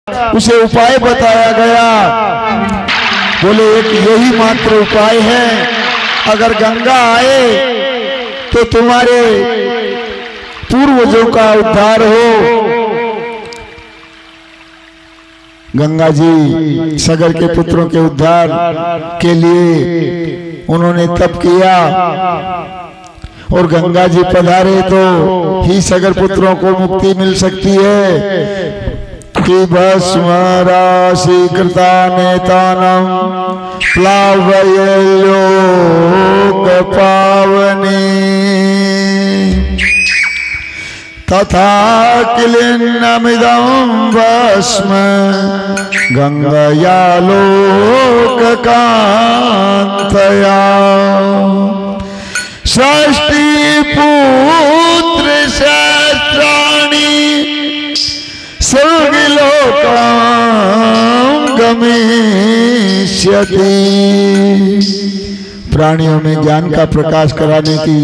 उसे उपाय बताया गया। बोले एक यही मात्र उपाय है, अगर गंगा आए तो तुम्हारे पूर्वजों का उद्धार हो। गंगा जी सगर के पुत्रों के उद्धार के लिए उन्होंने तप किया और गंगा जी पधारे तो ही सगर पुत्रों को मुक्ति मिल सकती है। कि भस्म राशि कृता नेतानम प्लावये लोक पावनी तथा किलिन्नमिदं भस्म गंगया लोक कांतया षष्ठी पुत्र सहस्राणि सर्वलोकां गमिष्यति। प्राणियों में ज्ञान का प्रकाश कराने की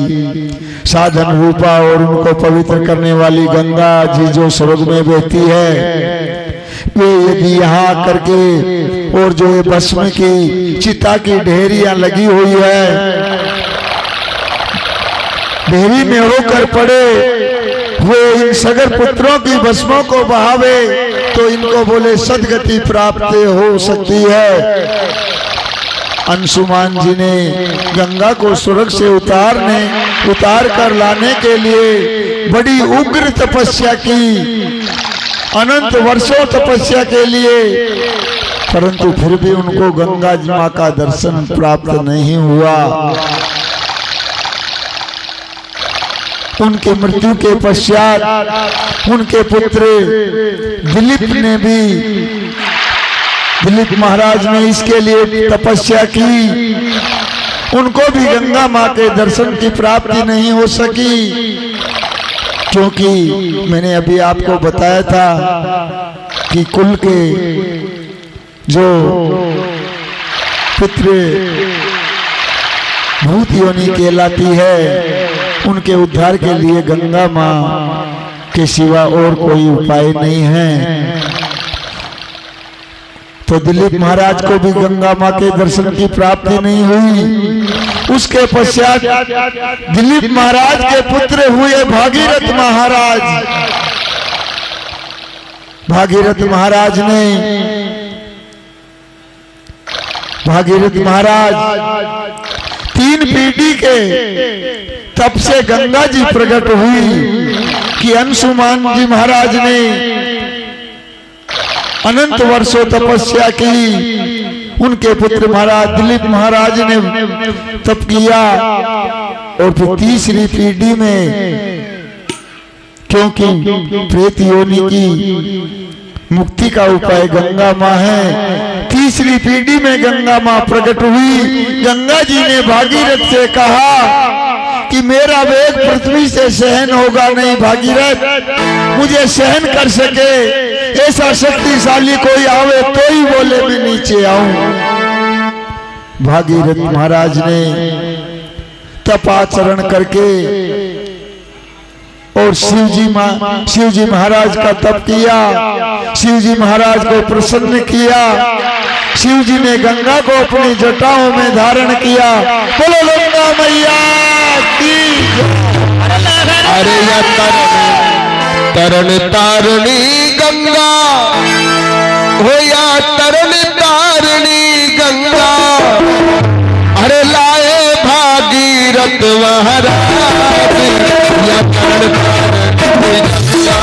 साधन रूपा और उनको पवित्र करने वाली गंगा जी जो स्वर्ग में बहती है, वे यदि यहाँ करके और जो ये भस्म की चिता की ढेरियां लगी हुई है, ढेरी में होकर पड़े वे इन सगर पुत्रों की भस्मों को बहावे तो इनको बोले सदगति प्राप्त हो सकती है। अंशुमान जी ने गंगा को स्वर्ग से उतार कर लाने के लिए बड़ी उग्र तपस्या की, अनंत वर्षों तपस्या के लिए, परंतु फिर भी उनको गंगा मां का दर्शन प्राप्त नहीं हुआ। उनके मृत्यु के पश्चात उनके पुत्र दिलीप महाराज ने इसके लिए तपस्या की, उनको भी गंगा मां के दर्शन की प्राप्ति नहीं हो सकी। क्योंकि मैंने अभी आपको बताया था कि कुल के जो पुत्र भूत योनि कहलाती है, उनके उद्धार के लिए गंगा मां के सिवा और कोई उपाय नहीं है। तो दिलीप महाराज को भी गंगा मां के दर्शन की प्राप्ति नहीं हुई। उसके पश्चात दिलीप महाराज के पुत्र हुए भागीरथ महाराज। भागीरथ महाराज 3 पीढ़ी के तब से गंगा जी प्रकट हुई कि अंशुमान जी महाराज ने अनंत वर्षों तपस्या की, उनके पुत्र महाराज दिलीप महाराज ने तप किया और फिर तीसरी पीढ़ी में, क्योंकि प्रेत योनि की मुक्ति का उपाय गंगा मां है, तीसरी पीढ़ी में गंगा मां प्रकट हुई। गंगा जी ने भागीरथ से कहा कि मेरा वेग पृथ्वी से सहन होगा नहीं भागीरथ, मुझे सहन कर सके ऐसा शक्तिशाली कोई आवे तो ही बोले मैं नीचे आऊं। भागीरथ महाराज ने तपाचरण करके और शिव जी महाराज का तप किया, शिव जी महाराज को प्रसन्न किया। शिव जी ने गंगा को अपनी जटाओं में धारण किया। बोलो गंगा मैया की। अरे या तरन तारणी गंगा हो या तरन तारणी गंगा, अरे लाए भागीरथ महाराज या तरन तारणी गंगा।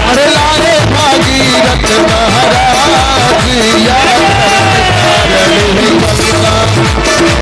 अरे लाए भागीरथ महाराज या तरन गंगा।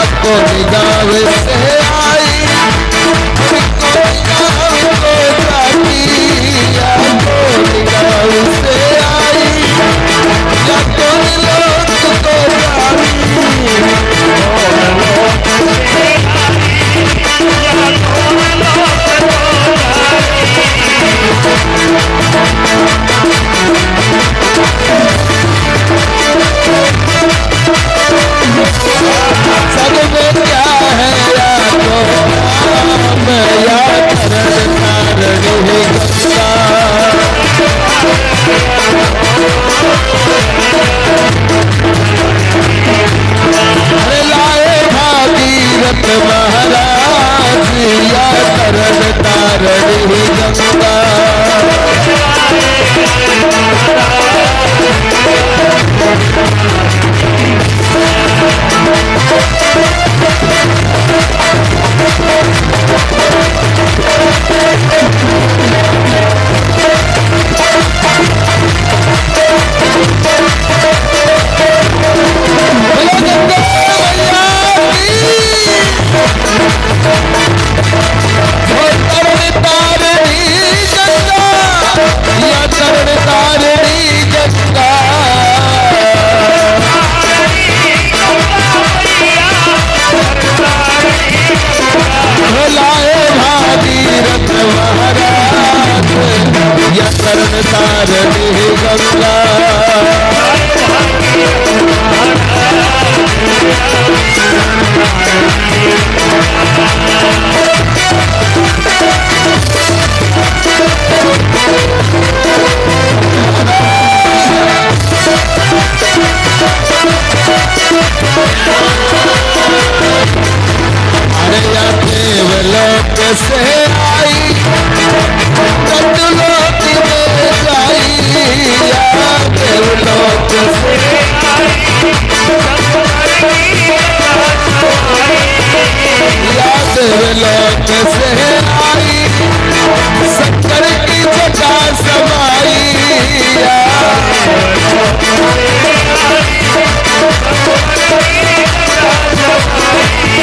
या कोई गाँव से आई, कोई गाँव को जाती, या कोई गाँव से आई, या कोई लोग को जाती, सब में क्या है या तो नाम, या करण तारणी गंगा, अरे लाए भागीरथ महाराज, या करण तारणी गंगा, तारणी गंगा, अरे या देवलोक से आई, चतुर्लोक में जाई, या देवलोक से आई, या देवलोक से आई, शंकर की जटा समाई, या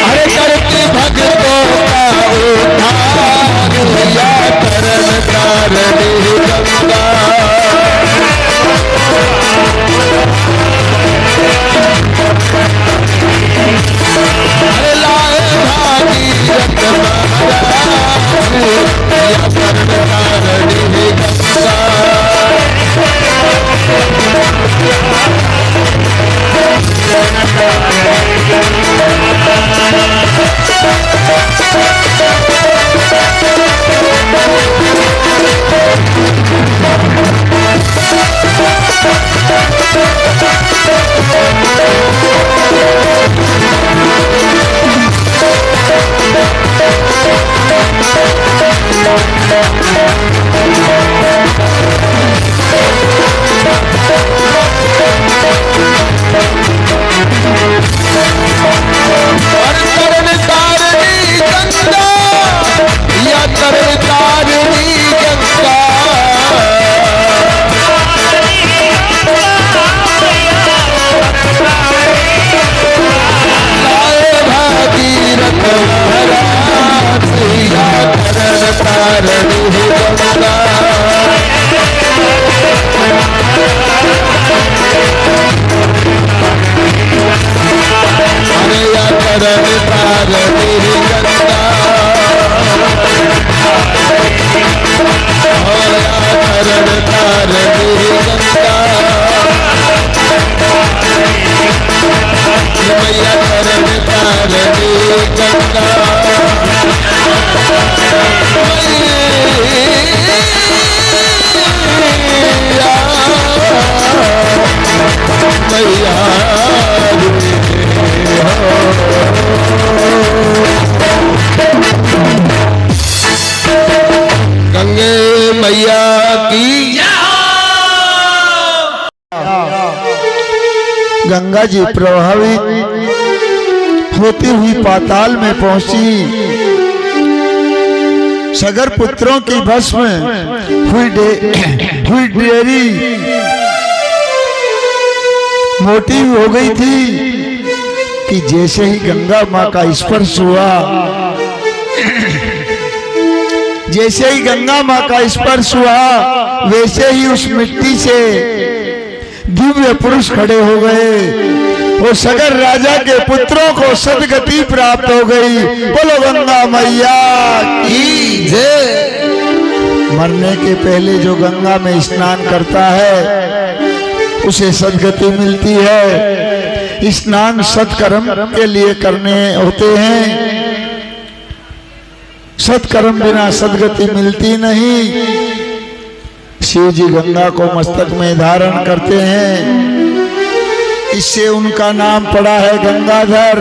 अरे करती भक्तों का उद्धार, या करण तारणी गंगा, अरे लाए भागीरथ महाराज, या करण तारणी गंगा, गंगा जी प्रभावित होती हुई पाताल में पहुंची। सगर पुत्रों की भस्म हुई डेरी मोटी हो गई थी। कि जैसे ही गंगा माँ का स्पर्श हुआ, जैसे ही गंगा माँ का स्पर्श हुआ, वैसे ही उस मिट्टी से दिव्य पुरुष खड़े हो गए और सगर राजा के पुत्रों को सदगति प्राप्त हो गई। बोलो गंगा मैया की जय। मरने के पहले जो गंगा में स्नान करता है उसे सदगति मिलती है। स्नान सत्कर्म के लिए करने होते हैं, सत्कर्म बिना सदगति मिलती नहीं। शिव जी गंगा को मस्तक में धारण करते हैं, इससे उनका नाम पड़ा है गंगाधर।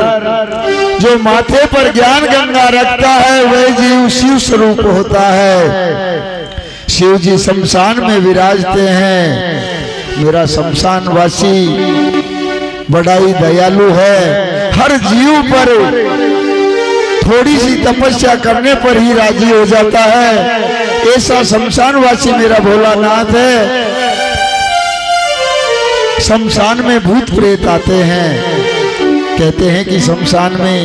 जो माथे पर ज्ञान गंगा रखता है वह जीव शिव स्वरूप होता है। शिव जी शमशान में विराजते हैं। मेरा शमशान वासी बड़ा ही दयालु है, हर जीव पर थोड़ी सी तपस्या करने पर ही राजी हो जाता है। ऐसा शमशान वासी मेरा भोलानाथ है। शमशान में भूत प्रेत आते हैं, कहते हैं कि शमशान में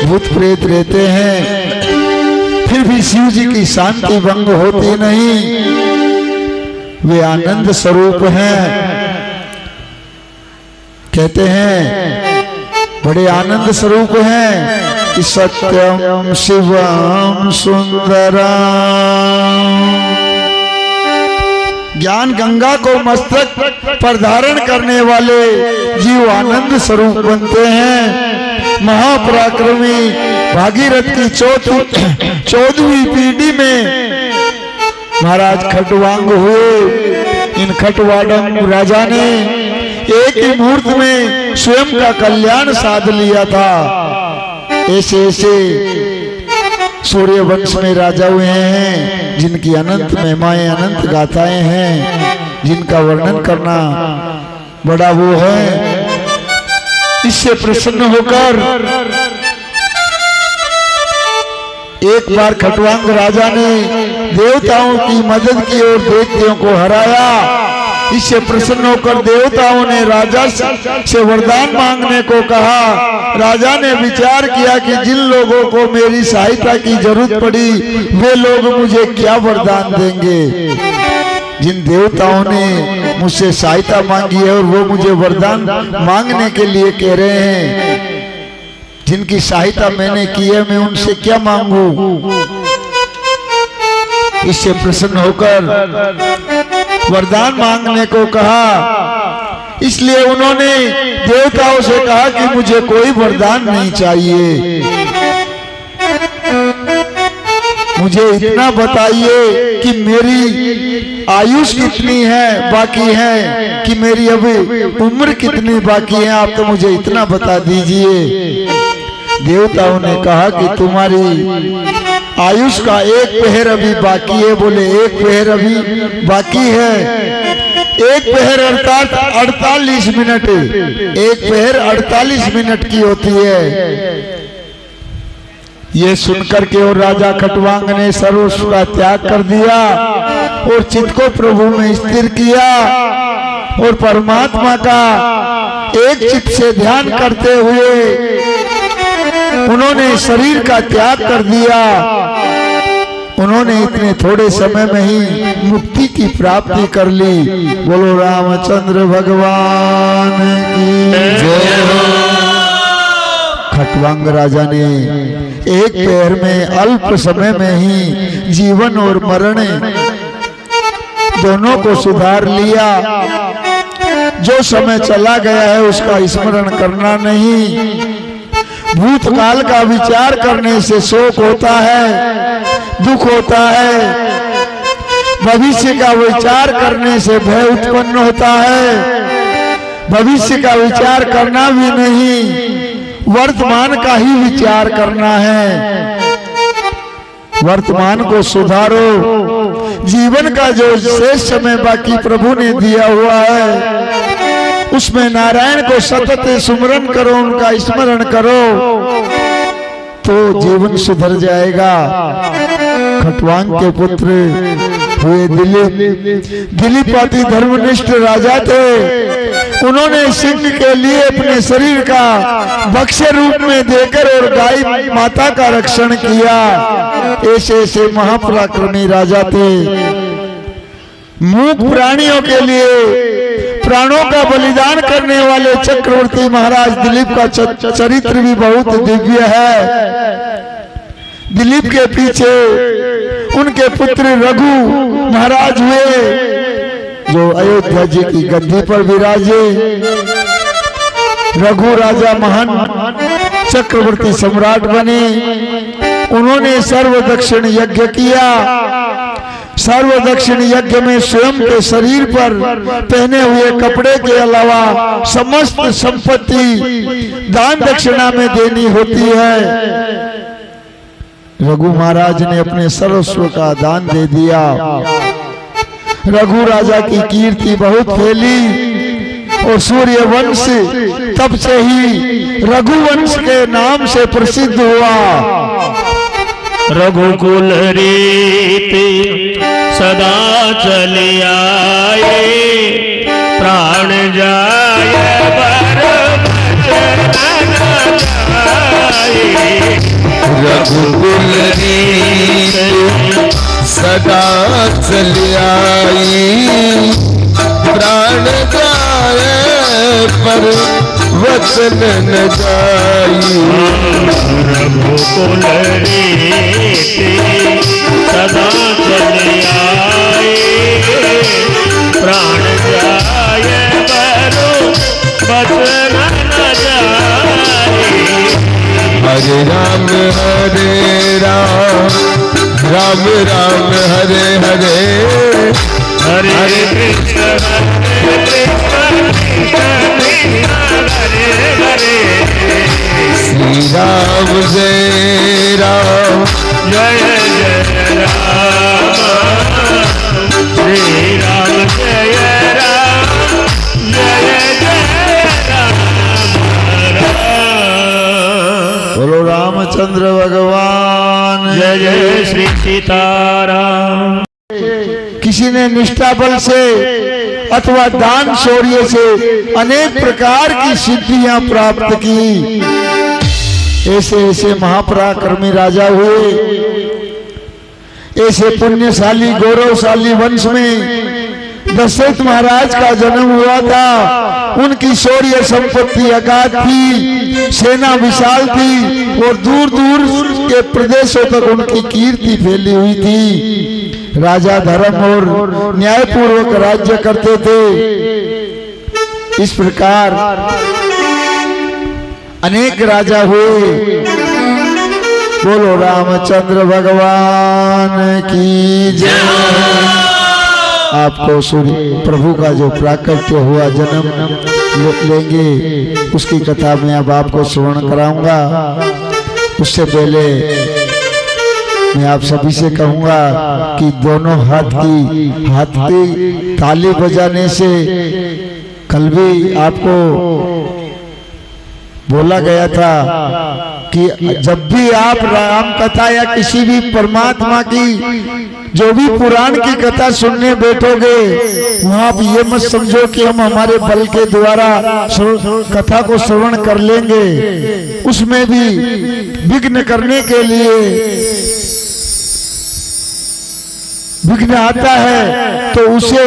भूत प्रेत रहते हैं, फिर भी शिव जी की शांति भंग होती नहीं। वे आनंद स्वरूप हैं, कहते हैं बड़े आनंद स्वरूप हैं कि सत्यम शिवम सुंदरम। ज्ञान गंगा को मस्तक पर धारण करने वाले जीव आनंद स्वरूप बनते हैं। महापराक्रमी भागीरथ की 14वीं पीढ़ी में महाराज खटवांग हुए। इन खटवांग राजा ने एक ही मुहूर्त में स्वयं का कल्याण साध लिया था। ऐसे ऐसे सूर्य वंश में राजा हुए हैं जिनकी अनंत महिमाएं, अनंत गाथाएं हैं, जिनका वर्णन करना बड़ा वो है। इससे प्रसन्न होकर एक बार खटवांग राजा ने देवताओं की मदद की और दैत्यों को हराया। इससे प्रसन्न होकर देवताओं ने राजा से वरदान मांगने को कहा। राजा ने विचार किया कि जिन लोगों को मेरी सहायता की जरूरत पड़ी वे लोग मुझे क्या वरदान देंगे। जिन देवताओं ने मुझसे सहायता मांगी है और वो मुझे वरदान मांगने के लिए कह रहे हैं, जिनकी सहायता मैंने की है मैं उनसे क्या मांगू। इससे प्रसन्न होकर वरदान मांगने को कहा। इसलिए उन्होंने देवताओं से कहा कि मुझे कोई वरदान नहीं चाहिए, मुझे इतना बताइए कि मेरी आयुष कितनी है बाकी है, कि मेरी अभी उम्र कितनी बाकी है, आप तो मुझे इतना बता दीजिए। देवताओं ने कहा कि तुम्हारी आयुष का एक पहर अभी बाकी है। बोले एक पहर अभी बाकी है। एक पहर अर्थात 48 मिनट, एक पहर 48 मिनट की होती है। ये सुनकर के और राजा खटवांग ने सर्वस्व का त्याग कर दिया और चित्त को प्रभु में स्थिर किया और परमात्मा का एक चित्त से ध्यान करते हुए उन्होंने शरीर का त्याग कर दिया। उन्होंने इतने थोड़े समय में ही मुक्ति की प्राप्ति कर ली। बोलो रामचंद्र भगवान की जय हो। खटवांग राजा ने एक पैर में अल्प समय में ही जीवन और मरण दोनों को सुधार लिया। जो समय चला गया है उसका स्मरण करना नहीं। भूतकाल का विचार करने से शोक होता है, दुख होता है। भविष्य का विचार करने से भय उत्पन्न होता है। भविष्य का विचार करना भी नहीं, वर्तमान का ही विचार करना है। वर्तमान को सुधारो। जीवन का जो शेष समय बाकी प्रभु ने दिया हुआ है उसमें नारायण को सतत सुमरन करो, उनका स्मरण करो तो जीवन सुधर जाएगा। खटवांग के पुत्र हुए दिलीप। दिलीप अति धर्मनिष्ठ राजा थे। उन्होंने सिंह के लिए अपने शरीर का बक्से रूप में देकर और गाय माता का रक्षण किया। ऐसे ऐसे महापराक्रमी राजा थे। मूक प्राणियों के लिए प्राणों का बलिदान करने वाले चक्रवर्ती महाराज दिलीप का चरित्र भी बहुत दिव्य है। दिलीप के पीछे उनके पुत्र रघु महाराज हुए, जो अयोध्या जी की गद्दी पर विराजे। रघु राजा महान चक्रवर्ती सम्राट बने। उन्होंने सर्वदक्षिण यज्ञ किया। सर्वदक्षिण यज्ञ में स्वयं के शरीर पर पहने हुए कपड़े के अलावा समस्त संपत्ति दान दक्षिणा में देनी होती है। रघु महाराज ने अपने सर्वस्व का दान दे दिया। रघु राजा की कीर्ति बहुत फैली और सूर्य वंश तब से ही रघुवंश के नाम से प्रसिद्ध हुआ। रघुकुल रीति सदा चले आए, प्राण जाए रघुकुल रीति सदा चले आई, प्राण जाए पर वचन न जाई। रघुकुल रीति सदा चले आए, प्राण जाए पर वचन न जाई। हरे राम राम राम हरे हरे, हरे हरे कृष्ण हरे हरे। श्री राम जय राम जय जय राम, श्री राम जय राम जय जय राम राम। बोलो रामचंद्र भगवान जय जय श्री सीताराम। किसी ने निष्ठा बल से अथवा दान शौर्य से अनेक प्रकार की सिद्धियां प्राप्त की। ऐसे ऐसे महापराक्रमी राजा हुए। ऐसे पुण्यशाली गौरवशाली वंश में दशरथ महाराज का जन्म हुआ था। उनकी शौर्य संपत्ति अगाध थी, सेना विशाल थी और दूर दूर के प्रदेशों तक उनकी कीर्ति फैली हुई थी। राजा धर्म और न्यायपूर्वक राज्य करते थे। इस प्रकार अनेक राजा हुए। बोलो रामचंद्र भगवान की जय। आपको सूर्य प्रभु का जो प्राकट्य हुआ जन्म लेंगे उसकी कथा मैं अब आपको श्रवण कराऊंगा। उससे पहले मैं आप सभी से कहूंगा कि दोनों हाथ की ताली बजाने से कल भी आपको बोला गया था कि जब भी आप राम कथा या किसी भी परमात्मा की जो भी पुराण की कथा सुनने बैठोगे वहां आप ये मत समझो कि हम हमारे बल के द्वारा कथा को श्रवण कर लेंगे। उसमें भी विघ्न करने के लिए विघ्न आता है तो उसे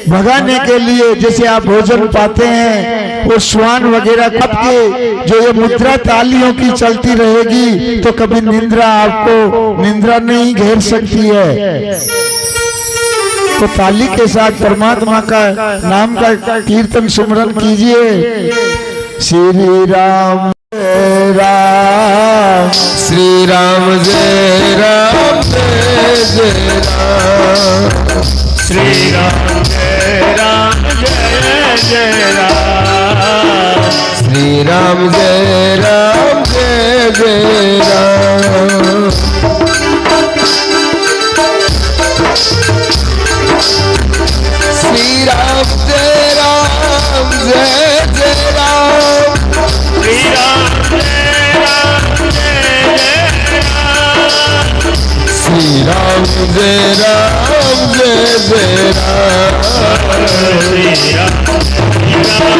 भगाने के लिए जैसे आप भोजन पाते हैं और स्वान वगैरह खप के जो ये मुद्रा तालियों की चलती रहेगी तो कभी निंद्रा आपको निंद्रा नहीं घेर सकती है। तो ताली के साथ परमात्मा का नाम का कीर्तन सुमरन कीजिए। श्री राम जय राम, श्री राम जय राम जय राम, श्री राम जय राम जय जय राम, श्री राम जय राम जय जय राम। श्री राम जय राम जय जय राम, श्री राम जय राम जय जय राम, श्री राम जय राम जय जय राम, श्री राम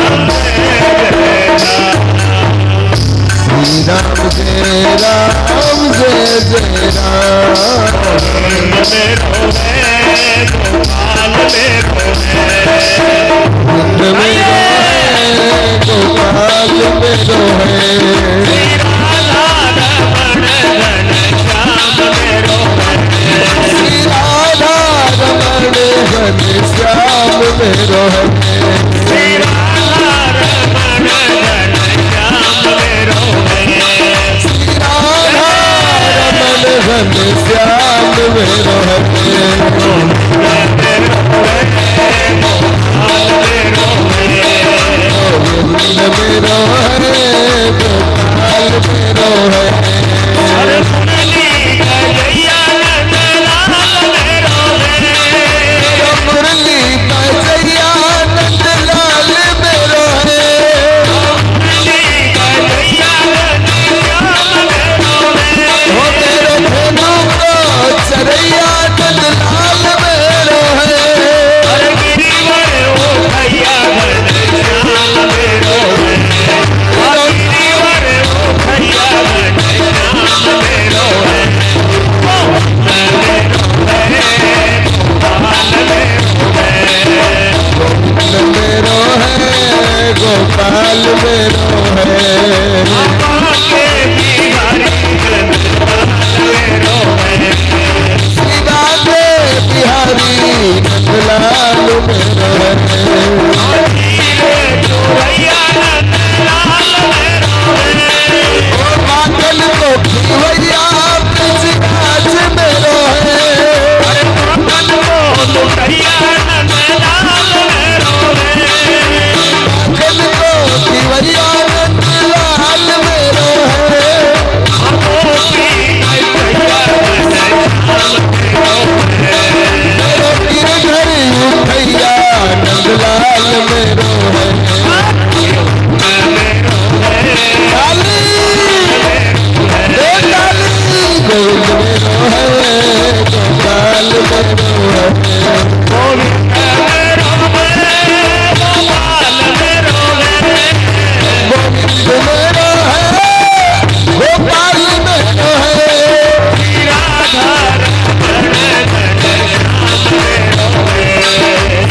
में रोवे, गोपाल में रोवे, कुंड में रोवे, गोपाल में रोवे, श्री राधा रमण घन श्याम में रोवे, श्री राधा रमण घन श्याम में रोवे, श्री राधा रमण घन श्याम में रोवे, श्री राधा रमण घन श्याम में रोवे, गोविंद में रोवे, गोपाल में रोवे, अरे मुरली गजैया नंदलाल में रोवे, मुरली गजैया नंदलाल में रोवे, मुरली गजैया नंदलाल में रोवे, हो तेरे धेनु को चरैया नंदलाल में रोवे, अरे गिरिवर ओ भैया घनश्याम में रोवे, अरे गिरिवर ओ भैया घनश्याम में रोवे, गोविंद में रोवे, गोपाल में रोवे, गोविंद में रोवे, गोपाल में रोवे, आपा के बिहारी नंदलाल में रोवे, शिवा के बिहारी नंदलाल में रोवे, हीरे चोरैया नंदलाल में रोवे, ओ माखन को खिवैया ब्रजराज में रोवे, अरे माखन को लुटैया नंदलाल में रोवे, माखन को खिवैया नंदलाल में रोवे, गोपी गैया नंदलाल में रोवे, गिरधर उठैया नंदलाल में रोवे, काली गोविंद में रोवे, गोपाल में रोवे, गोविंद में रोवे, गोपाल में रोवे, गोविंद में रोवे, गोपाल में रोवे,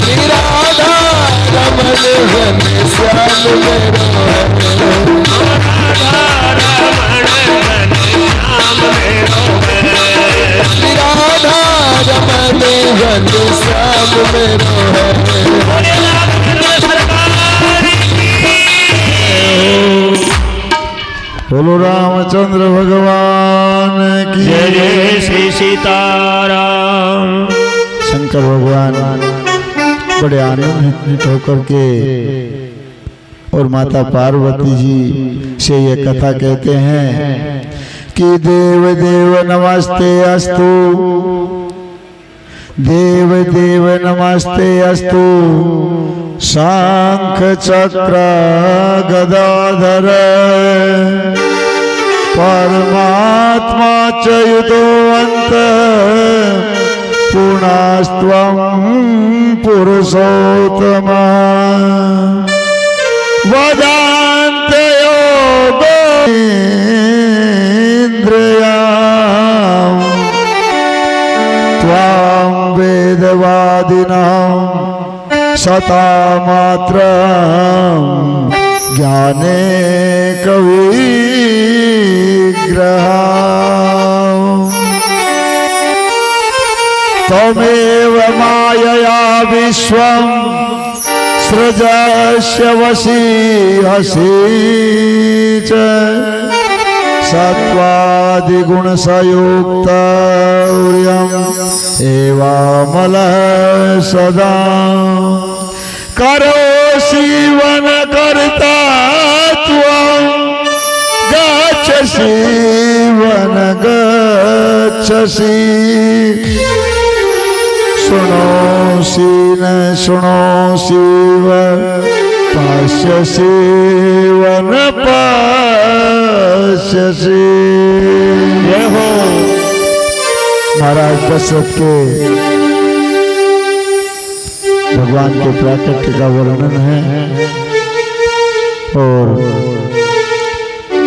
श्री राधा रमण घन श्याम में रोवे, श्री राधा रमण घन श्याम में रोवे, राधा रमण घन श्याम में रोवे, श्री राधा रमण घन श्याम में रोवे, बोले रामचंद्र सरकार की, बोलो रामचंद्र भगवान की जय जय श्री सीताराम। शंकर भगवान बड़े आनंदित होकर के और माता पार्वती जी से ये कथा कहते हैं कि देव देव नमस्ते अस्तु, देव देव नमस्ते अस्तु, शंख चक्र गदाधर परमात्मा च युतोऽन्त पुनस्त्वं पुरुषोत्तम वदान्त योगेन्द्रियाम् त्वां वेदवादिनां सता मात्रं ज्ञाने कविग्रहम् त्वमेव मायया विश्वं सृजस्य वशी हसी च सत्त्वादिगुणसयुक्तौर्यम् एवामलः सदा करोषि वनकर्ता त्वं गच्छसि वन गच्छसि शृणोषि न शृणोषि व पश्यसि व न पश्यसि। जय हो। महाराज दशरथ के भगवान के प्राकट्य का वर्णन है और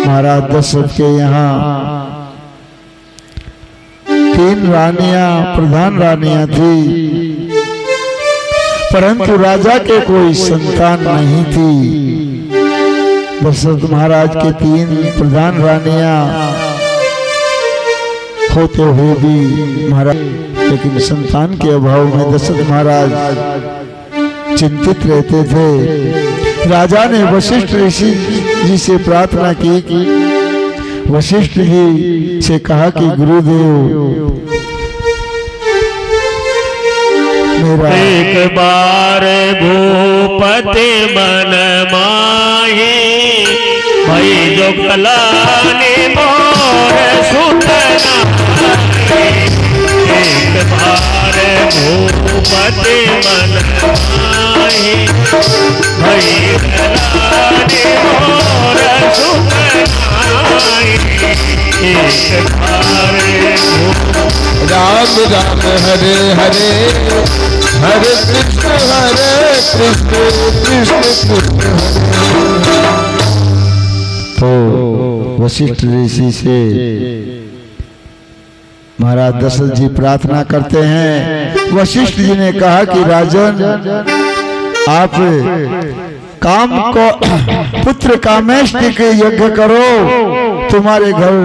महाराज दशरथ के यहाँ 3 रानियां प्रधान रानियां थी, परंतु राजा के कोई संतान नहीं थी। दशरथ महाराज के 3 प्रधान रानियां होते हुए भी महाराज, लेकिन संतान के अभाव में दशरथ महाराज चिंतित रहते थे। राजा ने वशिष्ठ ऋषि जी से प्रार्थना की कि वशिष्ठ जी से कहा कि गुरुदेव मेरा एक बार भूपति मन माही, भई जो कलानी मोर सुतना। एक बार भूपति मन माही, भई कलानी मोर सुतना। एक बार राम राम हरे हरे, हरे कृष्ण कृष्ण कृष्ण हरे। तो वशिष्ठ ऋषि से महाराज दशरथ जी प्रार्थना करते हैं। वशिष्ठ जी ने कहा कि राजन, आप काम को पुत्र कामेष्टि के यज्ञ करो, तुम्हारे घर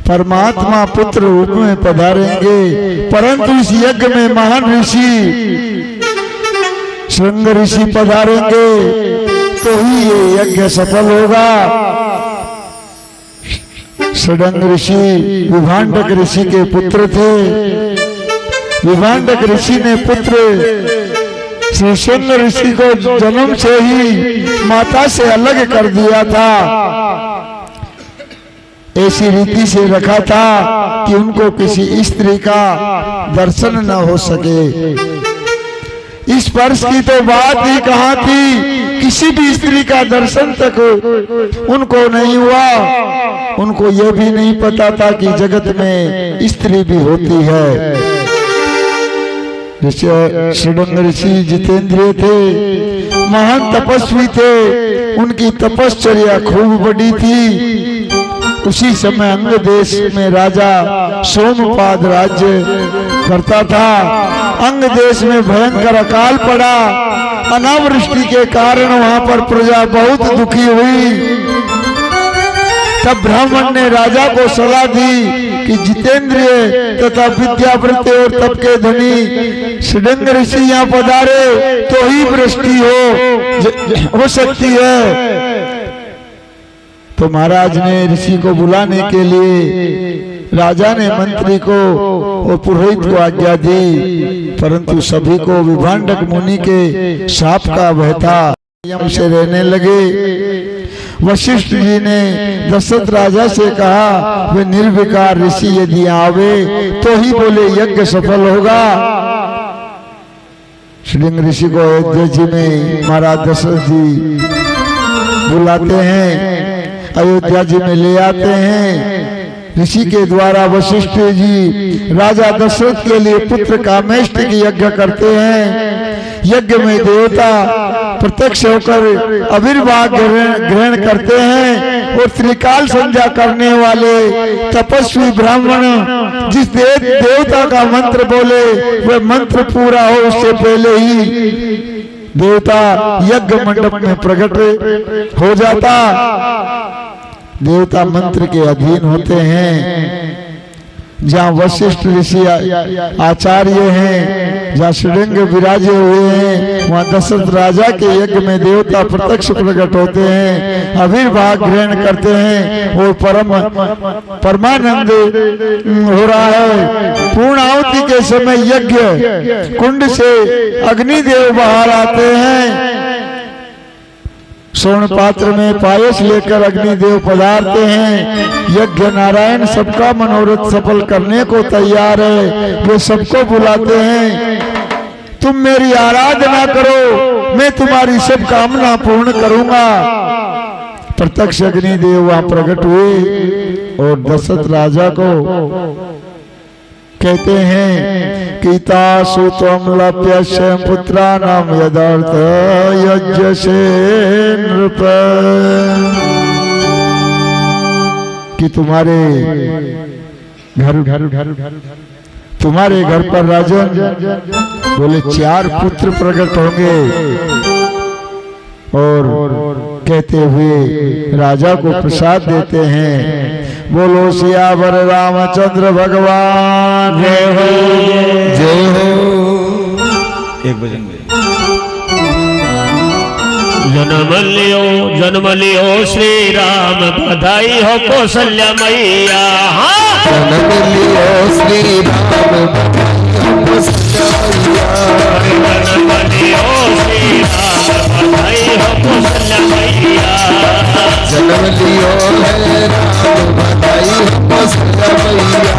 परमात्मा पुत्र रूप में पधारेंगे। परंतु इस यज्ञ में महान ऋषि श्रृंग ऋषि पधारेंगे तो ही ये यज्ञ सफल होगा। श्रृंग ऋषि विभांडक ऋषि के पुत्र थे। विभांडक ऋषि ने पुत्र श्रृंग ऋषि को जन्म से ही माता से अलग कर दिया था। ऐसी रीति से रखा था कि उनको किसी स्त्री का दर्शन न हो सके। स्पर्श की तो बात ही कहाँ थी, किसी भी स्त्री का दर्शन तक उनको नहीं हुआ। उनको यह भी नहीं पता था कि जगत में स्त्री भी होती है। श्रृंग ऋषि जितेंद्रिय थे, महान तपस्वी थे, उनकी तपश्चर्या खूब बड़ी थी। उसी समय अंग देश में राजा सोमपाद राज्य करता था। अंग देश में भयंकर अकाल पड़ा। अनावृष्टि के कारण वहां पर प्रजा बहुत दुखी हुई। तब ब्राह्मण ने राजा को सलाह दी कि जितेंद्रिय तथा विद्यावृत्ति और तप के धनी श्रृंग ऋषि यहाँ पधारे तो ही वृष्टि हो सकती है। तो महाराज ने ऋषि को बुलाने के लिए राजा ने मंत्री को और पुरोहित को आज्ञा दी, परंतु सभी को विभांडक मुनि के शाप का भय था, से रहने लगे। वशिष्ठ जी ने दशरथ राजा से कहा, वे निर्विकार ऋषि यदि आवे तो ही बोले यज्ञ सफल होगा। श्रृंग ऋषि को अयोध्या जी में महाराज दशरथ जी बुलाते हैं, अयोध्या जी में ले आते हैं। ऋषि के द्वारा वशिष्ठ जी राजा दशरथ के लिए पुत्र कामेष्ट की यज्ञ करते हैं। यज्ञ में देवता प्रत्यक्ष होकर आविर्भाव ग्रहण करते हैं और त्रिकाल संध्या करने वाले तपस्वी ब्राह्मण जिस देवता का मंत्र बोले वह मंत्र पूरा हो उससे पहले ही देवता यज्ञ मंडप में प्रकट हो जाता। देवता मंत्र के अधीन होते हैं। जहाँ वशिष्ठ ऋषि आचार्य हैं, जहाँ श्रृंग विराजे हुए हैं, वहाँ दशरथ राजा के यज्ञ में देवता प्रत्यक्ष प्रकट होते हैं, आविर्भाव ग्रहण करते हैं और परमानंद हो रहा है। पूर्ण आहुति के समय यज्ञ कुंड से अग्निदेव बाहर आते हैं। स्वर्ण पात्र में पायस लेकर अग्निदेव पधारते हैं। यज्ञ नारायण सबका मनोरथ सफल करने को तैयार है। वे सबको बुलाते हैं, तुम मेरी आराधना करो, मैं तुम्हारी सब कामना पूर्ण करूंगा। प्रत्यक्ष अग्निदेव वहां प्रकट हुए और दशरथ राजा को कहते हैं कि तासु त्वं लप्यस्य पुत्राणाम यदार्थ यज्ञसे नृप, कि तुम्हारे घर तुम्हारे घर पर राजन बोले 4 पुत्र प्रकट होंगे और कहते हुए राजा को प्रसाद देते हैं। बोलो सियावर रामचंद्र भगवान जय हो जय हो। एक भजन में जन्म लियो श्री राम बधाई हो कौशल्या मैया। जन्म लियो श्री राम बधाई हो कौशल्या मैया। जन्म लियो श्री राम बधाई हो कौशल्या मैया। जन्म लियो है राम बधाई हो कौशल्या मैया।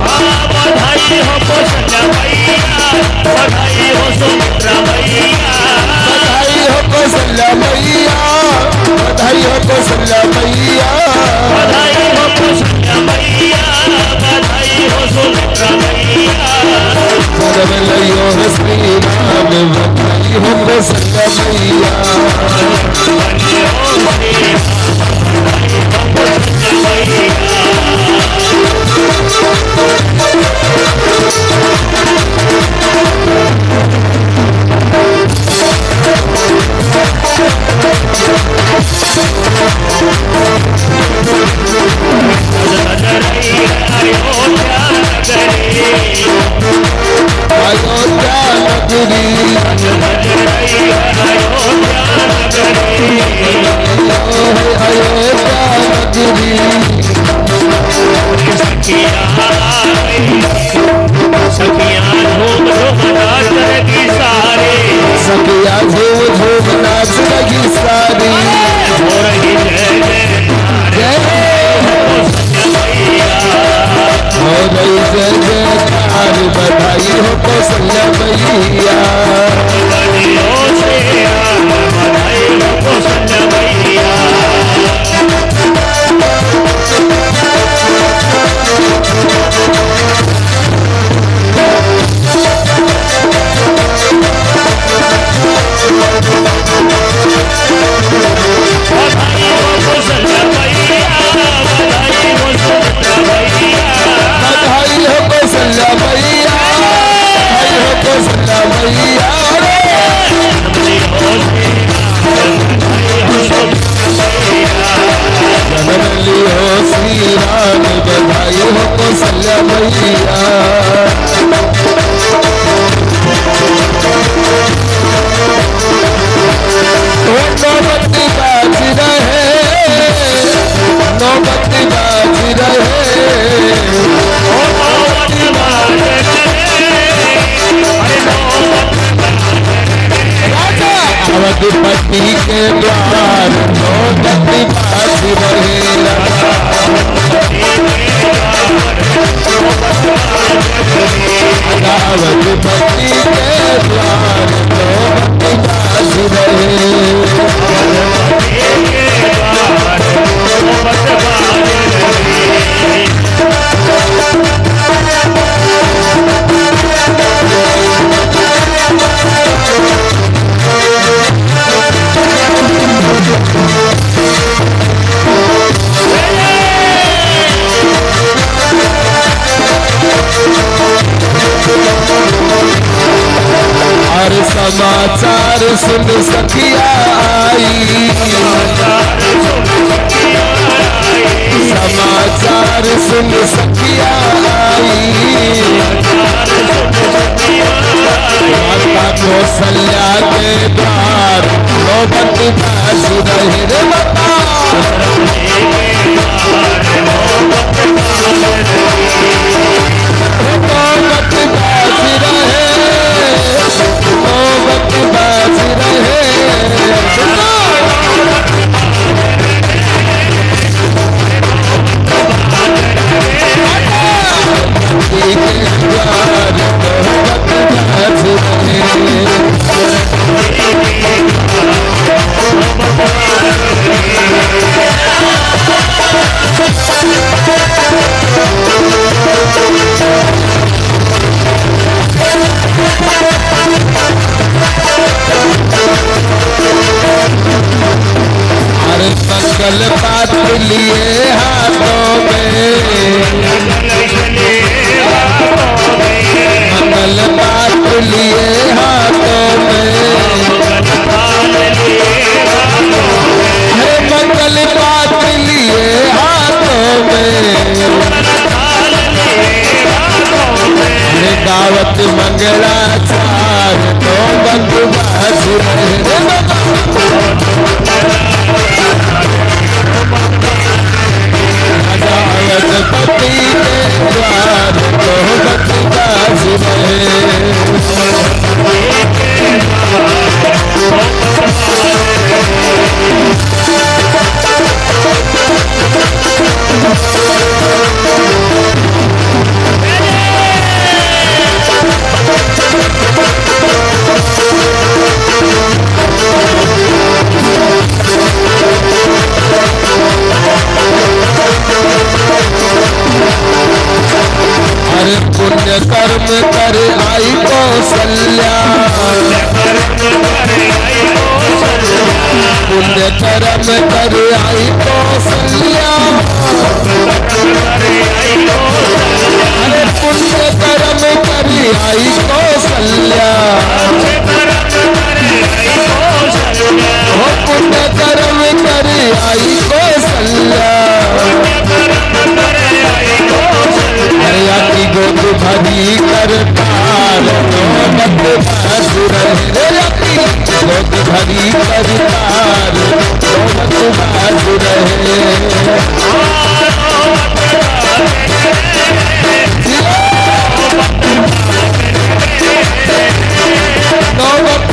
बधाई हो कौशल्या मैया। बधाई हो सुमित्रा मैया। बधाई हो कौशल्या मैया। बधाई हो कौशल्या मैया। बधाई हो कौशल्या मैया। बधाई हो सुमित्रा मैया। जन्म लियो है श्री राम बधाई हो कौशल्या मैया। अयोध्या नगरी अयोध्या नगरी सखियां झूम झूम नाच लगी सारी। सखिया झूम झूम नाच लगी सारी। हो रही जय जय हो रही जय जयकार बधाई हो कौशल्या मैया। बधाई हो कौशल्या मैया। बधाई हो कौशल्या मैया। बधाई हो सुमित्रा मैया। बधाई हो कौशल्या मैया। बधाई हो कौशल्या मैया। जन्म लियो श्री राम बधाई हो कौशल्या मैया। नौबत्ती बाजी रहे। नौबत्ती बाजी रहे। राजा अवधपति के द्वार नौबत्ती बाजी रहे। अवधपति के द्वार नौबत्ती बाजी रहे। और समाचार सुन सखिया आई। समाचार सुन सखिया आई। माता कौशल्या के द्वार नौबत्ती बाजी रहे रे माता। नौबत्ती बाजी रहे। नौबत्ती बाजी रहे। बधाई पुण्य कर्म कर आई कौशल्या, अरे पुण्य कर्म कर आई कौशल्या, पुण्य कर्म कर आई कौशल्या, अरे आकी गोद भरी कर तार नौबत बासुर रे, आकी गोद भरी कर तार नौबत बासुर नौबत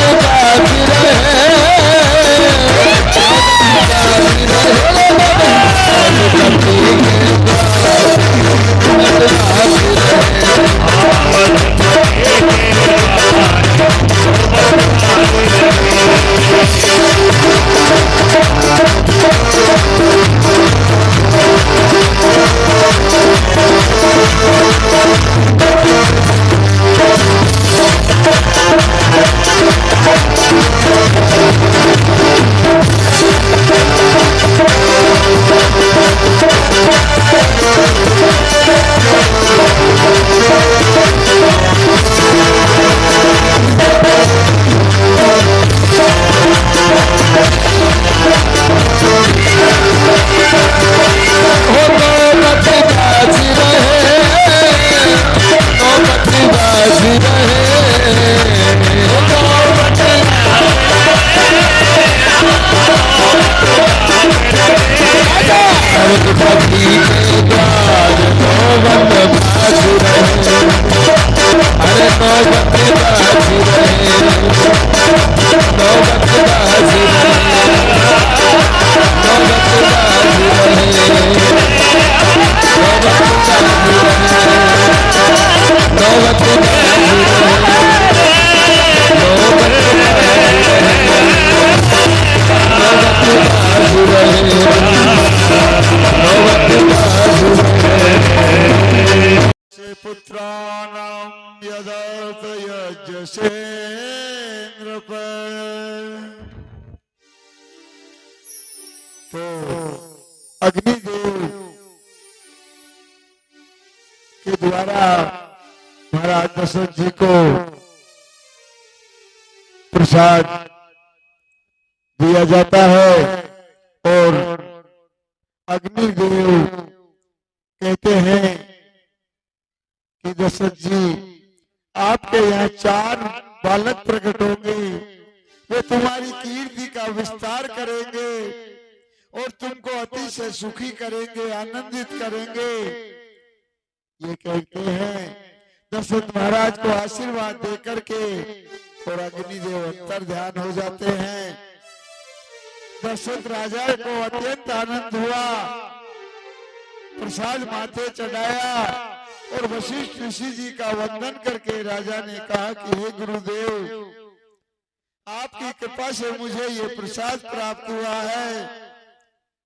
पुत्राणां यदर्थ यज्ञसेन्द्र पर। तो अग्निदेव के द्वारा महाराज दशरथ जी को प्रसाद दिया जाता है और अग्निदेव कहते हैं कि दशरथ जी आपके यहाँ 4 बालक प्रकट होंगे, वे तुम्हारी कीर्ति का विस्तार करेंगे और तुमको अतिशय सुखी करेंगे, आनंदित करेंगे। ये कहते हैं दशरथ महाराज को आशीर्वाद देकर के और अग्निदेव अंतर ध्यान हो जाते हैं। दशरथ राजा को अत्यंत आनंद हुआ, प्रसाद माथे चढ़ाया और वशिष्ठ ऋषि जी का वंदन करके राजा ने कहा कि हे गुरुदेव, आपकी कृपा से मुझे ये प्रसाद प्राप्त हुआ है,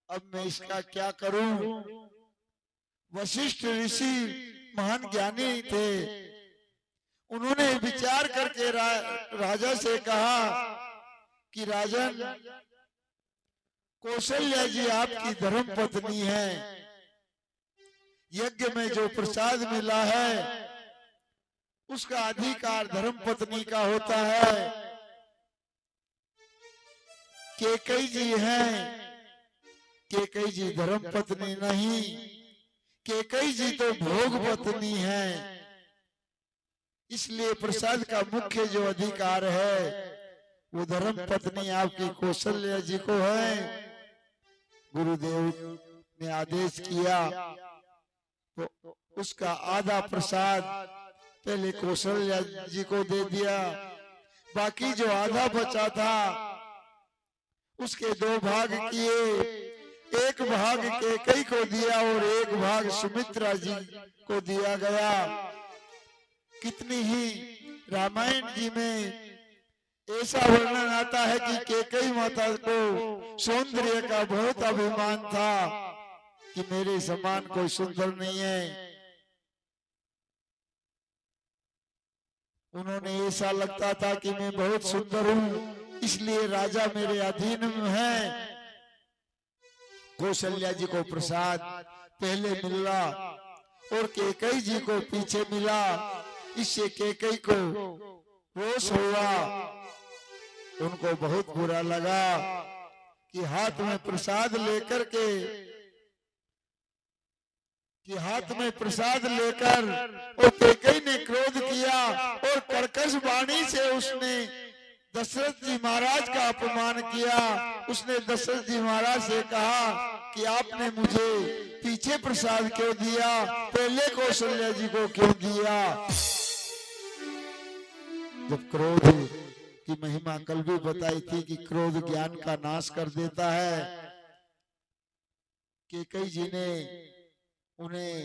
अब मैं इसका क्या करूं। वशिष्ठ ऋषि महान ज्ञानी थे, उन्होंने विचार करके राजा से कहा कि राजन, कौशल्या जी आपकी धर्म पत्नी है, यज्ञ में जो प्रसाद मिला है उसका अधिकार धर्म पत्नी का होता है। कैकेयी जी हैं, कैकेयी जी धर्म पत्नी नहीं, कैकेयी जी तो भोग पत्नी है। इसलिए प्रसाद का मुख्य जो अधिकार है वो धर्म पत्नी आपकी कौशल्या जी को है। गुरुदेव ने आदेश किया तो उसका आधा प्रसाद पहले कौशल्या जी को दे दिया, बाकी जो आधा बचा था उसके 2 भाग किए, एक भाग कैकेयी को दिया और एक भाग सुमित्रा जी को दिया गया। कितनी ही रामायण जी में ऐसा वर्णन आता है कि कैकेयी माता को सौंदर्य का बहुत अभिमान था कि मेरे समान कोई सुंदर नहीं है। उन्होंने ऐसा लगता था कि मैं बहुत सुंदर हूँ, इसलिए राजा मेरे अधीन में है। कौशल्या जी को प्रसाद पहले मिला और कैकेयी जी को पीछे मिला। इससे कैकेयी को रोष हुआ, उनको बहुत बुरा लगा कि हाथ में प्रसाद लेकर और कैकेयी ने क्रोध किया और कर्कश वाणी से उसने दशरथ जी महाराज का अपमान किया। उसने दशरथ जी महाराज से कहा कि आपने मुझे पीछे प्रसाद क्यों दिया, पहले कौशल्या जी को क्यों दिया। जब क्रोध की महिमा कल भी बताई थी कि क्रोध ज्ञान का नाश कर देता है। कैकेयी जी ने उन्हें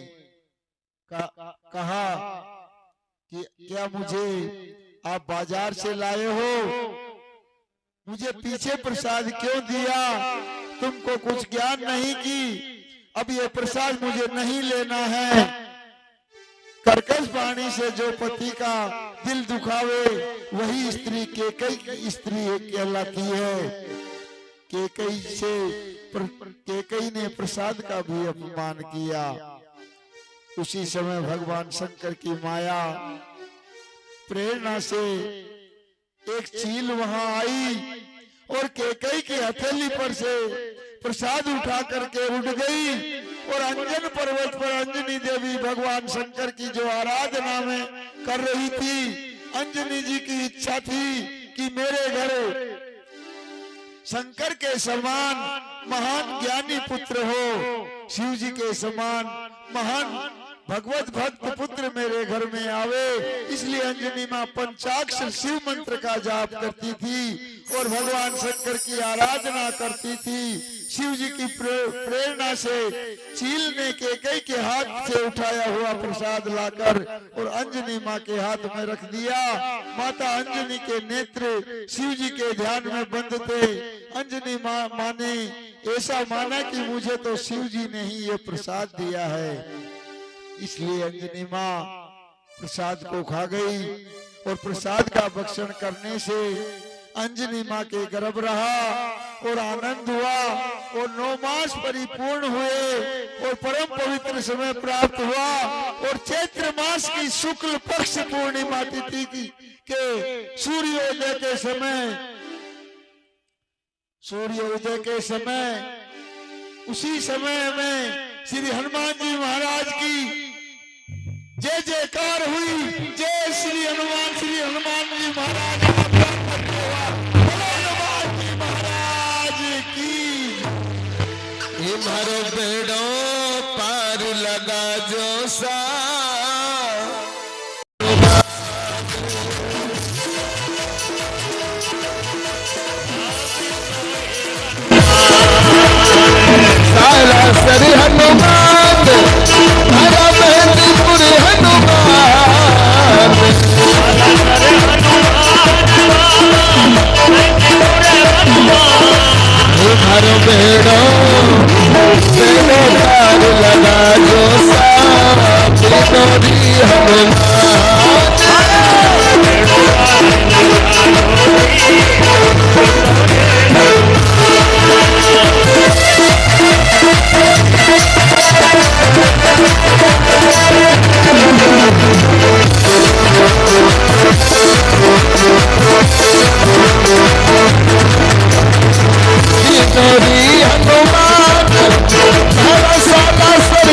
कहा कि क्या मुझे आप बाजार से लाए हो, मुझे पीछे प्रसाद क्यों दिया, तुमको कुछ ज्ञान नहीं की, अब ये प्रसाद मुझे नहीं लेना है। कर्कश वाणी से जो पति का दिल दुखावे वही स्त्री कैकेयी स्त्री कहलाती है। कैकेयी ने प्रसाद का भी अपमान किया। उसी समय भगवान शंकर की माया प्रेरणा से एक चील वहां आई और कैकेयी की हथेली पर से प्रसाद उठा करके उड़ गई और अंजन पर्वत पर अंजनी देवी भगवान शंकर की जो आराधना में कर रही थी, अंजनी जी की इच्छा थी कि मेरे घर शंकर के समान महान ज्ञानी पुत्र हो, शिव जी के समान महान भगवत भक्त पुत्र मेरे घर में आवे। इसलिए अंजनी मां पंचाक्षर शिव मंत्र का जाप करती थी और भगवान शंकर की आराधना करती थी। शिव जी की प्रेरणा से चील ने कैकेयी के हाथ से उठाया हुआ प्रसाद लाकर और अंजनी मां के हाथ में रख दिया। माता अंजनी के नेत्र शिव जी के ध्यान में बंद थे। अंजनी मां ने ऐसा माना कि मुझे तो शिव जी ने ही ये प्रसाद दिया है, इसलिए अंजनी मां प्रसाद को खा गई और प्रसाद का भक्षण करने से अंजनी मां के गर्भ रहा और आनंद हुआ और 9 मास परिपूर्ण हुए और परम पवित्र समय प्राप्त हुआ। और चैत्र मास की शुक्ल पक्ष पूर्णिमा तिथि के सूर्योदय के समय उसी समय में श्री हनुमान जी महाराज की जय जयकार हुई। जय श्री हनुमान जी महाराज की। ये मारो बेड़ो पार लगा जो सा सर हनुमान हरा मेहंदीपुर हनुमान हरो बेड़ो पार लगा जो सारी हनुमान हरा साला सर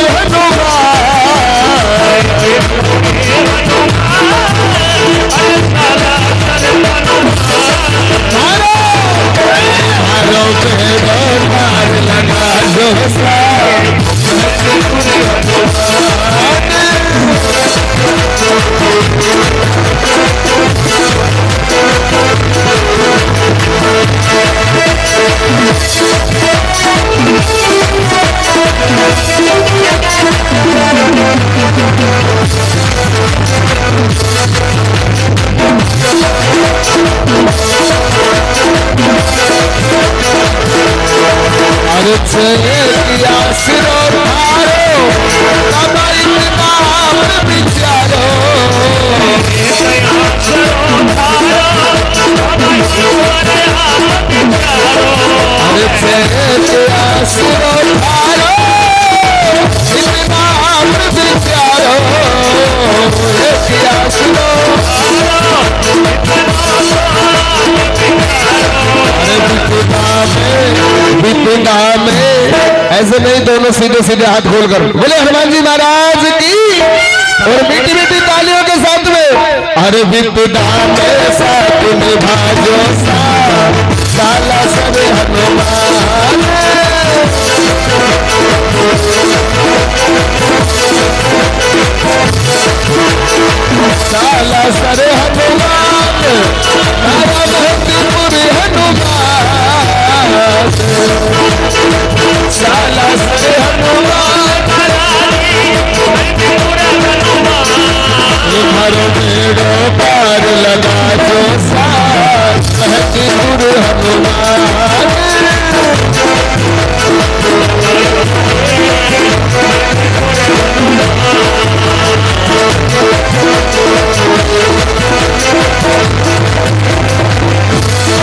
विचारो आसरो थारो इतना अमृत प्यारो आसरो विपदा में ऐसे नहीं, दोनों सीधे सीधे हाथ खोलकर बोले हनुमान जी महाराज की, और मीठी मीठी तालियों के साथ में अरे विपदा में साथ निभाजो साला सब हनुमान साला सर हनुमान तारा महतीपुर हनुमान साला सर हनुमान तुम्हारो मेरो पार लगा जो महतीपुर हनुमान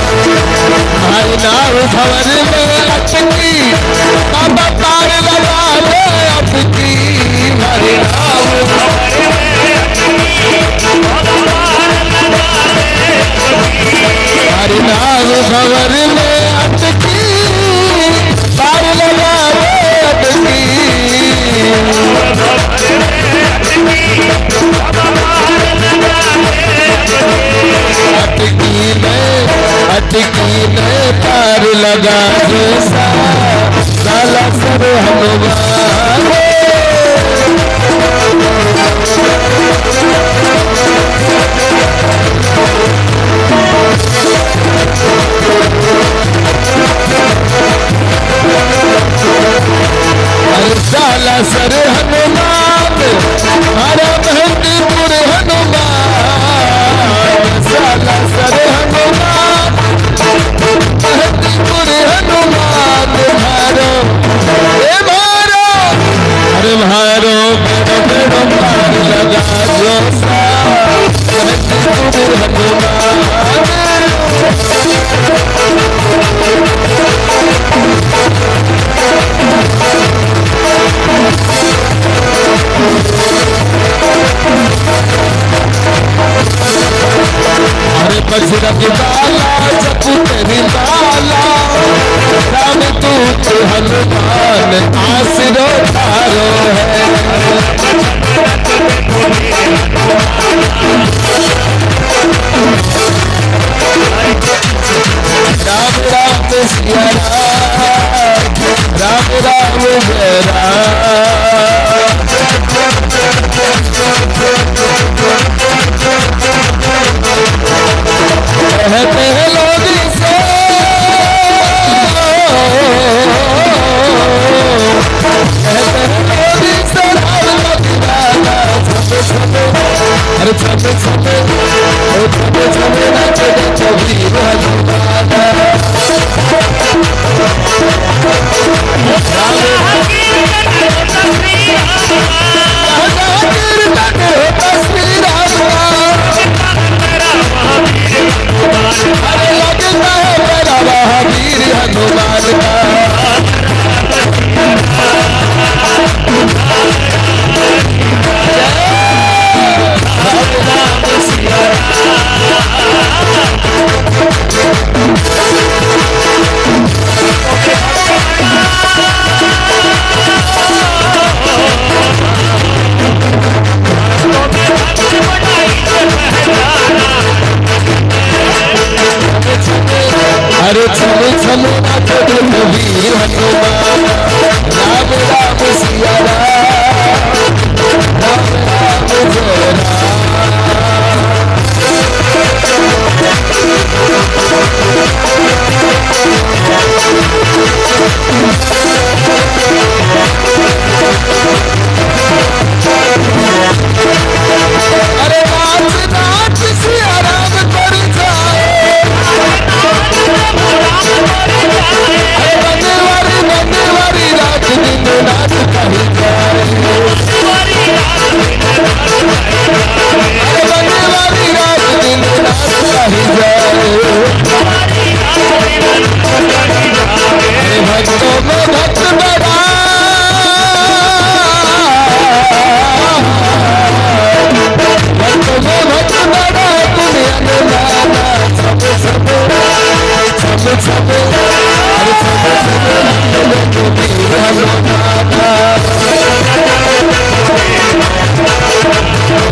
हमारी नाव भंवर में अटकी बाबा पार लगा दे अटकी हमारी नाव भंवर में अटकी हमारी नाव भंवर में अटकी पार लगा दे अटकी अटकी में पार लगा जो साला सब हनुमान साला सर हनुमान हमारा महतीपुर हनुमान साला सर हनुमान महतीपुर हनुमान मारो ए मारो अरे मारो बेड़ो पार लगा जो महतीपुर हनुमान अरे बजरंग बाला जपू तेरी बाला राम दूत हनुमान आसरो थारो है राम राम सिया राम राम जय राम कहते हैं लोग इसे कहते हैं लोग इसे अरे छपे छपे छपे छपे नाचे कबीर हनुमान अरे लगता है मेरा महावीर हनुमान का अरे छले छले नाचे कबीर हनुमान राम राम सिया राम राम जय अरे नाच नाच सिया राम कर जाए अरे बनवारी बन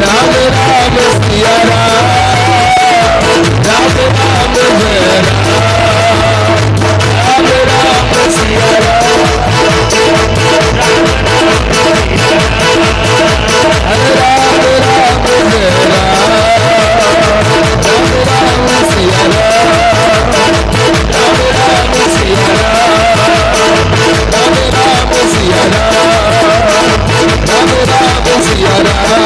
राम राम सिया राम, राम राम जय राम, राम राम सिया राम, हरे राम राम जय राम, राम राम सिया राम, राम राम सिया राम, राम राम सिया राम, राम राम सिया राम,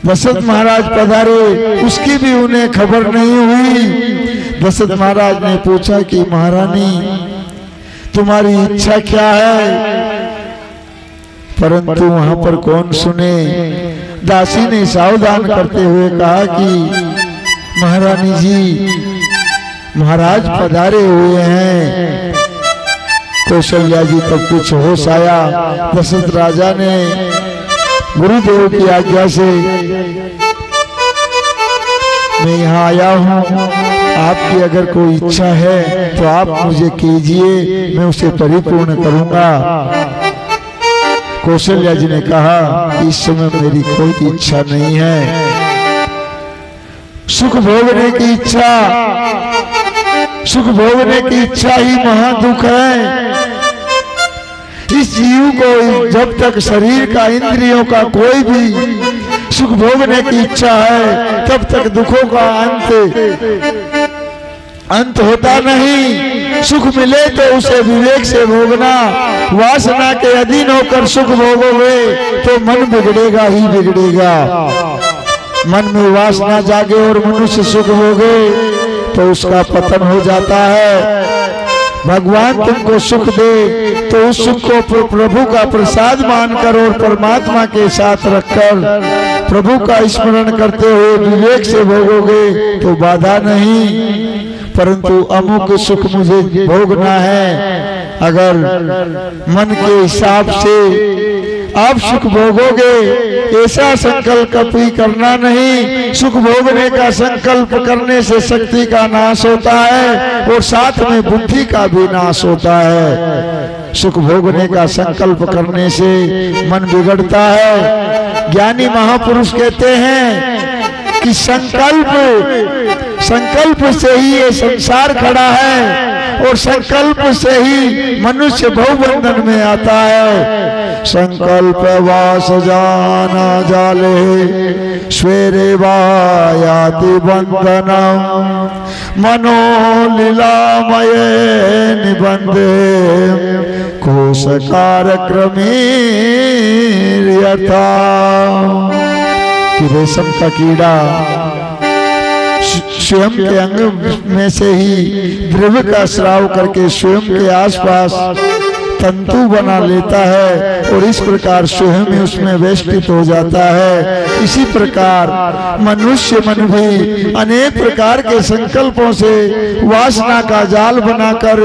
दशरथ महाराज पधारे, उसकी भी उन्हें खबर नहीं हुई। दशरथ महाराज ने पूछा कि महारानी तुम्हारी इच्छा क्या है, परंतु वहां पर कौन सुने। दासी ने सावधान करते हुए कहा कि महारानी जी, महाराज पधारे हुए हैं। कौशल्या जी तब कुछ होश आया। दशरथ राजा ने गुरुदेव की आज्ञा से मैं यहाँ आया हूँ, आपकी अगर कोई इच्छा है तो आप मुझे कीजिए, मैं उसे परिपूर्ण करूंगा। कौशल्या जी ने कहा कि इस समय मेरी कोई इच्छा नहीं है। सुख भोगने की इच्छा, सुख भोगने की इच्छा ही महादुख है। इस जीव को जब तक शरीर का, इंद्रियों का कोई भी सुख भोगने की इच्छा है, तब तक दुखों का अंत होता नहीं। सुख मिले तो उसे विवेक से भोगना। वासना के अधीन होकर सुख भोगोगे तो मन बिगड़ेगा ही बिगड़ेगा। मन में वासना जागे और मनुष्य सुख भोगे तो उसका पतन हो जाता है। भगवान तुमको सुख दे तो उस सुख को प्रभु का प्रसाद मानकर और परमात्मा के साथ रखकर प्रभु का स्मरण करते हुए विवेक से भोगोगे तो बाधा नहीं। परंतु अमुक सुख मुझे भोगना है, अगर मन के हिसाब से आप सुख भोगोगे, ऐसा संकल्प कभी करना नहीं। सुख भोगने का संकल्प करने से शक्ति का नाश होता है और साथ में बुद्धि का भी नाश होता है। सुख भोगने का संकल्प करने से मन बिगड़ता है। ज्ञानी महापुरुष कहते हैं कि संकल्प से ही ये संसार खड़ा है और संकल्प से ही मनुष्य भवबंधन में आता है। संकल्प वास जाना जाले स्वेरे वायाति बंधनम मनो लीलामय निबंधे कोशकार क्रमे यथा। कि रेशम का कीड़ा स्वयं के अंग में से ही द्रव्य का स्राव करके स्वयं के आसपास तंतु बना लेता है और इस प्रकार स्वयं ही उसमें वेष्टित हो जाता है। इसी प्रकार मनुष्य मन भी अनेक प्रकार के संकल्पों से वासना का जाल बनाकर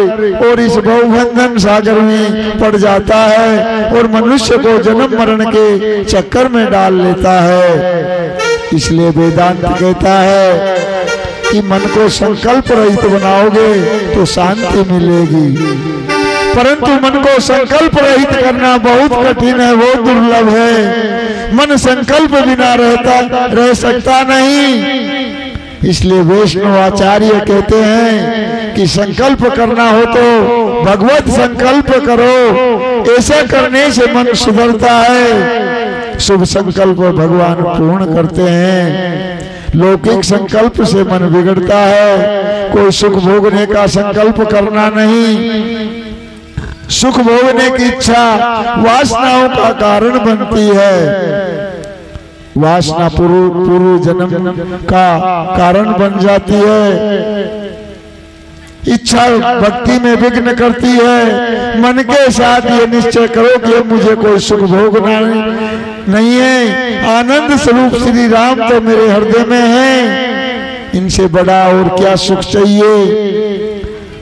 और इस भवबंधन सागर में पड़ जाता है और मनुष्य को जन्म मरण के चक्कर में डाल लेता है। इसलिए वेदांत कहता है कि मन को संकल्प रहित बनाओगे तो शांति मिलेगी, परंतु मन को संकल्प रहित करना बहुत कठिन है, बहुत दुर्लभ है। मन संकल्प बिना रह सकता नहीं। इसलिए वैष्णव आचार्य कहते हैं कि संकल्प करना हो तो भगवत संकल्प करो, ऐसा करने से मन सुधरता है। शुभ संकल्प भगवान पूर्ण करते हैं, लौकिक संकल्प से मन बिगड़ता है। कोई सुख भोगने का संकल्प करना नहीं। सुख भोगने की इच्छा वासनाओं का कारण बनती है। वासना पूर्व जन्म का कारण बन जाती है। इच्छा भक्ति में विघ्न करती है। मन के साथ ये निश्चय करो कि मुझे कोई सुख भोगना नहीं है। आनंद स्वरूप श्री राम तो मेरे हृदय में है, इनसे बड़ा और क्या सुख चाहिए।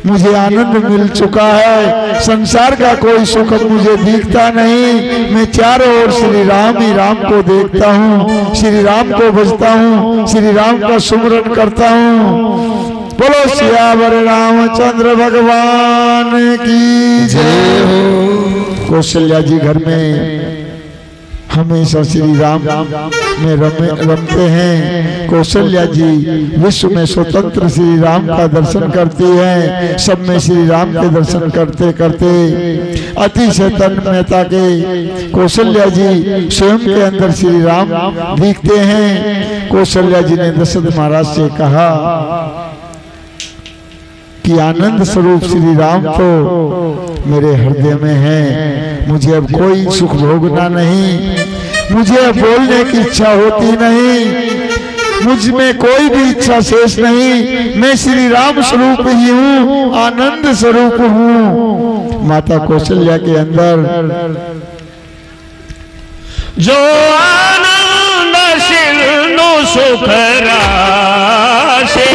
मुझे आनंद मिल चुका है, संसार का कोई सुख मुझे दिखता नहीं। मैं चारों ओर श्री राम ही राम को देखता हूँ, श्री राम को भजता हूँ, श्री राम का सुमरन करता हूँ। बोलो सियावर रामचंद्र भगवान की जय हो। कौशल्या जी घर में हमेशा श्री राम में रमते हैं। कौशल्या जी विश्व में स्वतंत्र श्री राम का दर्शन करती है। सब में श्री राम के दर्शन करते करते अतिशय तन्मयता के कौशल्या जी स्वयं के अंदर श्री राम दिखते हैं। कौशल्या जी ने दशरथ महाराज से कहा कि आनंद स्वरूप श्री राम तो मेरे हृदय में है, मुझे अब कोई सुख भोगना नहीं, मुझे अब बोलने की इच्छा होती नहीं, मुझ में कोई भी इच्छा शेष नहीं। मैं श्री राम स्वरूप ही हूँ, आनंद स्वरूप हूँ। माता कौशल्या के अंदर जो आनंद सिरनु सुख राशे,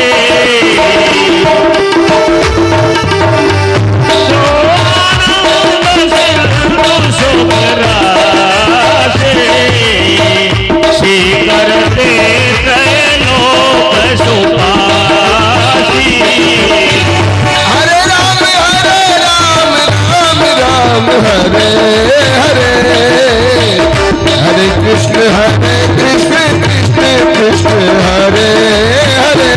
हरे हरे हरे कृष्ण कृष्ण कृष्ण हरे हरे।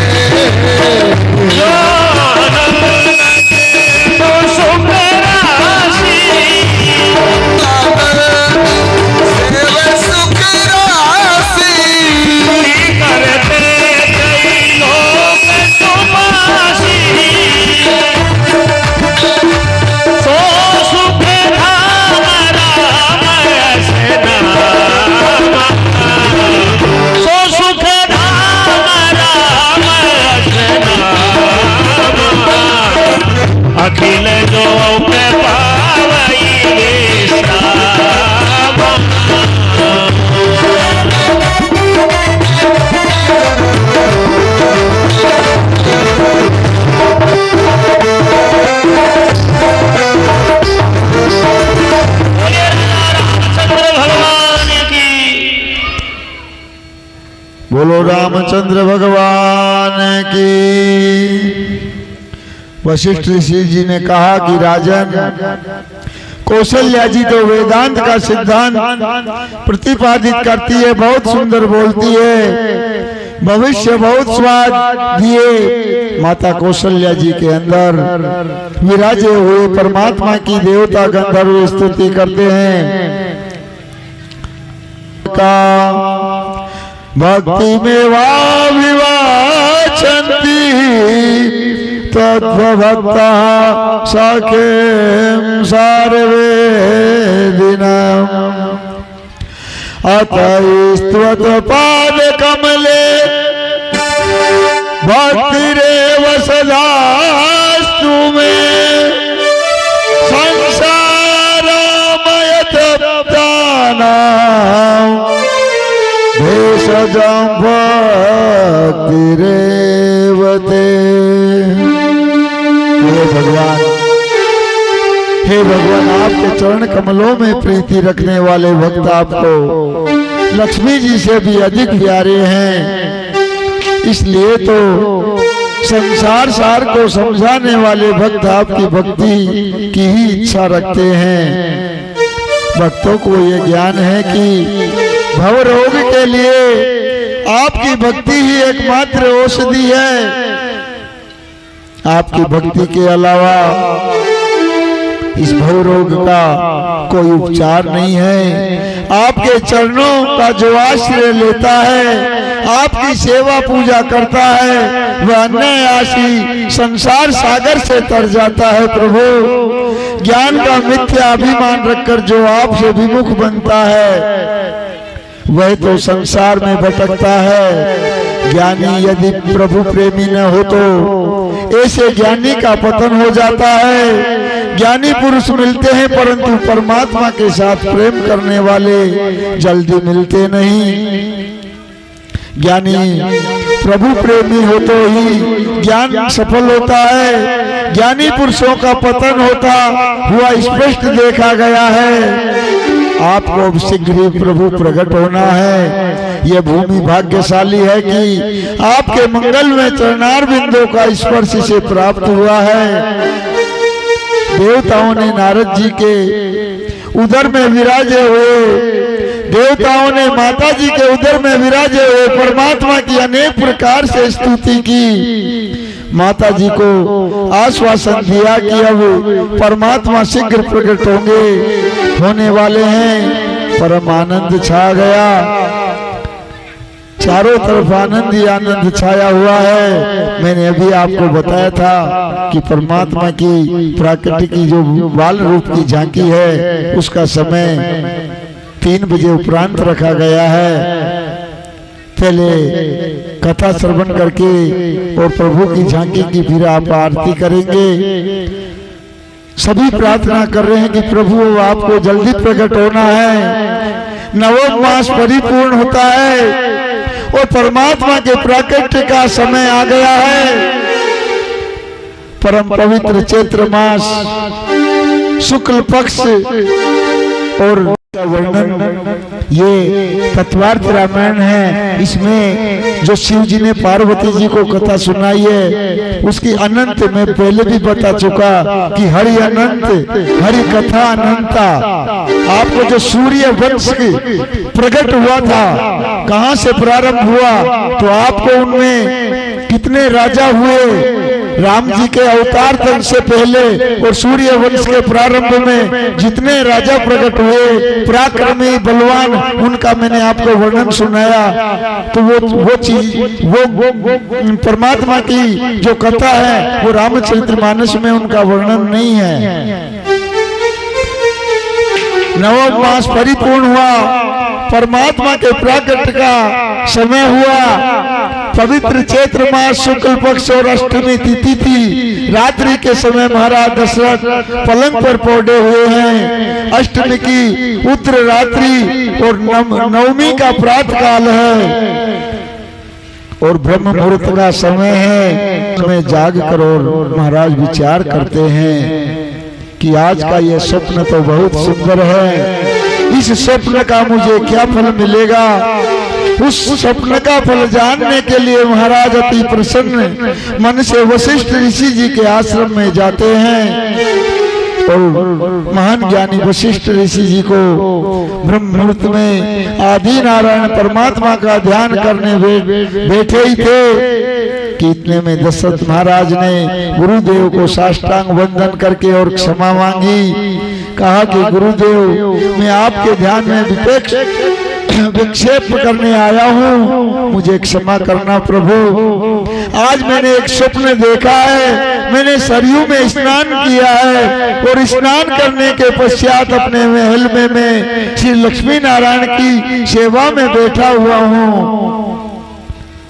अखिल जो बोलो रामचंद्र भगवान की। वशिष्ठ ऋषि जी ने कहा कि राजन, कौशल्या जी तो वेदांत का सिद्धांत प्रतिपादित करती है, बहुत सुंदर बोलती है, भविष्य बहुत स्वाद दिए। माता कौशल्या जी के अंदर विराजे हुए परमात्मा की देवता गंधर्व स्तुति करते हैं। भक्ति में वाचंती तत्वभक्ता सखें सर्वेदिनम् अतस्त्वत् पाद कमले भक्तिरेव सदास्तु मे संसारमय तप्तानां भेषजं भक्तिरेव ते। हे भगवान, आपके चरण कमलों में प्रीति रखने वाले भक्त आपको लक्ष्मी जी से भी अधिक प्यारे हैं। इसलिए तो संसार सार को समझाने वाले भक्त आपकी भक्ति की ही इच्छा रखते हैं। भक्तों को ये ज्ञान है कि भव रोग के लिए आपकी भक्ति ही एकमात्र औषधि है। आपकी भक्ति के अलावा इस भव रोग का कोई उपचार नहीं है। आपके चरणों का जो आश्रय लेता है, आपकी सेवा पूजा करता है, वह अनायासी संसार सागर से तर जाता है। प्रभु, ज्ञान का मिथ्या अभिमान रखकर जो आपसे विमुख बनता है, वह तो संसार में भटकता है। ज्ञानी यदि प्रभु प्रेमी न हो तो ऐसे ज्ञानी का पतन हो जाता है। ज्ञानी पुरुष मिलते हैं परंतु परमात्मा के साथ प्रेम करने वाले जल्दी मिलते नहीं। ज्ञानी प्रभु प्रेमी हो तो ही ज्ञान सफल होता है। ज्ञानी पुरुषों का पतन होता हुआ स्पष्ट देखा गया है। आपको अब शीघ्र ही प्रभु प्रकट होना है। यह भूमि भाग्यशाली है कि आपके मंगल में चरणार बिंदु का स्पर्श से प्राप्त हुआ है। देवताओं ने नारद जी के उदर में विराजे हुए, देवताओं ने माता जी के उदर में विराजे हुए परमात्मा की अनेक प्रकार से स्तुति की। माता जी को आश्वासन दिया कि अब परमात्मा शीघ्र प्रकट होने वाले हैं। परम आनंद छा गया, चारों तरफ आनंद ही आनंद छाया हुआ है। मैंने अभी आपको बताया था कि परमात्मा की प्राकृतिक की जो बाल रूप की झांकी है उसका समय 3 बजे उपरांत रखा गया है। पहले कथा श्रवण करके और प्रभु की झांकी की फिर आप आरती करेंगे। सभी प्रार्थना कर रहे हैं कि प्रभु आपको जल्दी प्रकट होना है। नवम मास परिपूर्ण होता है और परमात्मा के प्राकट्य का समय आ गया है। परम पवित्र चैत्र मास शुक्ल पक्ष और वर्णन ये तत्वार्थ रामायण है। इसमें जो शिव जी ने पार्वती जी को कथा सुनाई है उसकी अनंत में पहले भी बता चुका कि हरि अनंत हरि कथा अनंता। आपको जो सूर्य वंश प्रकट हुआ था कहां से प्रारंभ हुआ तो आपको उनमें कितने राजा हुए। राम जी के अवतार तक से पहले और सूर्य वंश के प्रारंभ में जितने राजा प्रकट हुए पराक्रमी बलवान उनका मैंने आपको वर्णन सुनाया। तो वो चीज वो परमात्मा की जो कथा है वो रामचरितमानस में उनका वर्णन नहीं है। नवम मास परिपूर्ण हुआ, परमात्मा के प्राकट्य का समय हुआ। पवित्र चैत्र मास शुक्ल पक्ष और अष्टमी तिथि थी। रात्रि के समय महाराज दशरथ पलंग पर पौड़े हुए हैं। अष्टमी की उत्तर रात्रि और नवमी का प्रातः काल है और ब्रह्म मुहूर्त का समय है। उसमें जाग कर और महाराज विचार करते हैं कि आज का यह स्वप्न तो बहुत सुंदर है। इस स्वप्न का मुझे क्या फल मिलेगा। उस स्वप्न का फल जानने के लिए महाराज अति प्रसन्न मन से वशिष्ठ ऋषि जी के आश्रम में जाते हैं और महान ज्ञानी वशिष्ठ ऋषि जी को ब्रह्म मुहूर्त में आदि नारायण परमात्मा का ध्यान करने बैठे ही थे कि इतने में दशरथ महाराज ने गुरुदेव को साष्टांग वंदन करके और क्षमा मांगी। कहा कि गुरुदेव मैं आपके ध्यान में विक्षेप करने आया हूँ, मुझे क्षमा करना प्रभु। आज मैंने एक स्वप्न देखा है। मैंने सरयू में स्नान किया है और स्नान करने के पश्चात अपने महल में श्री लक्ष्मी नारायण की सेवा में बैठा हुआ हूँ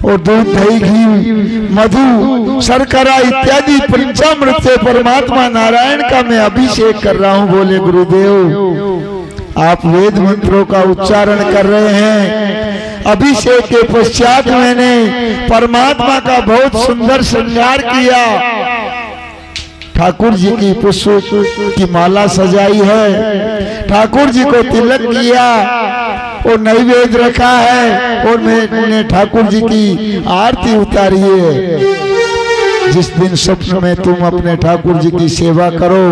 और दूध दही घी मधु शर्करा इत्यादि पंचामृत से परमात्मा नारायण का मैं अभिषेक कर रहा हूँ। बोले गुरुदेव आप वेद मंत्रों का उच्चारण कर रहे हैं। अभिषेक के पश्चात मैंने परमात्मा का बहुत सुंदर श्रृंगार किया। ठाकुर जी की पुष्प की माला सजाई है, ठाकुर जी को तिलक किया और नैवेद्य रखा है और मैंने ठाकुर जी की आरती उतारी है। जिस दिन स्वप्न में तुम अपने ठाकुर जी की सेवा करो,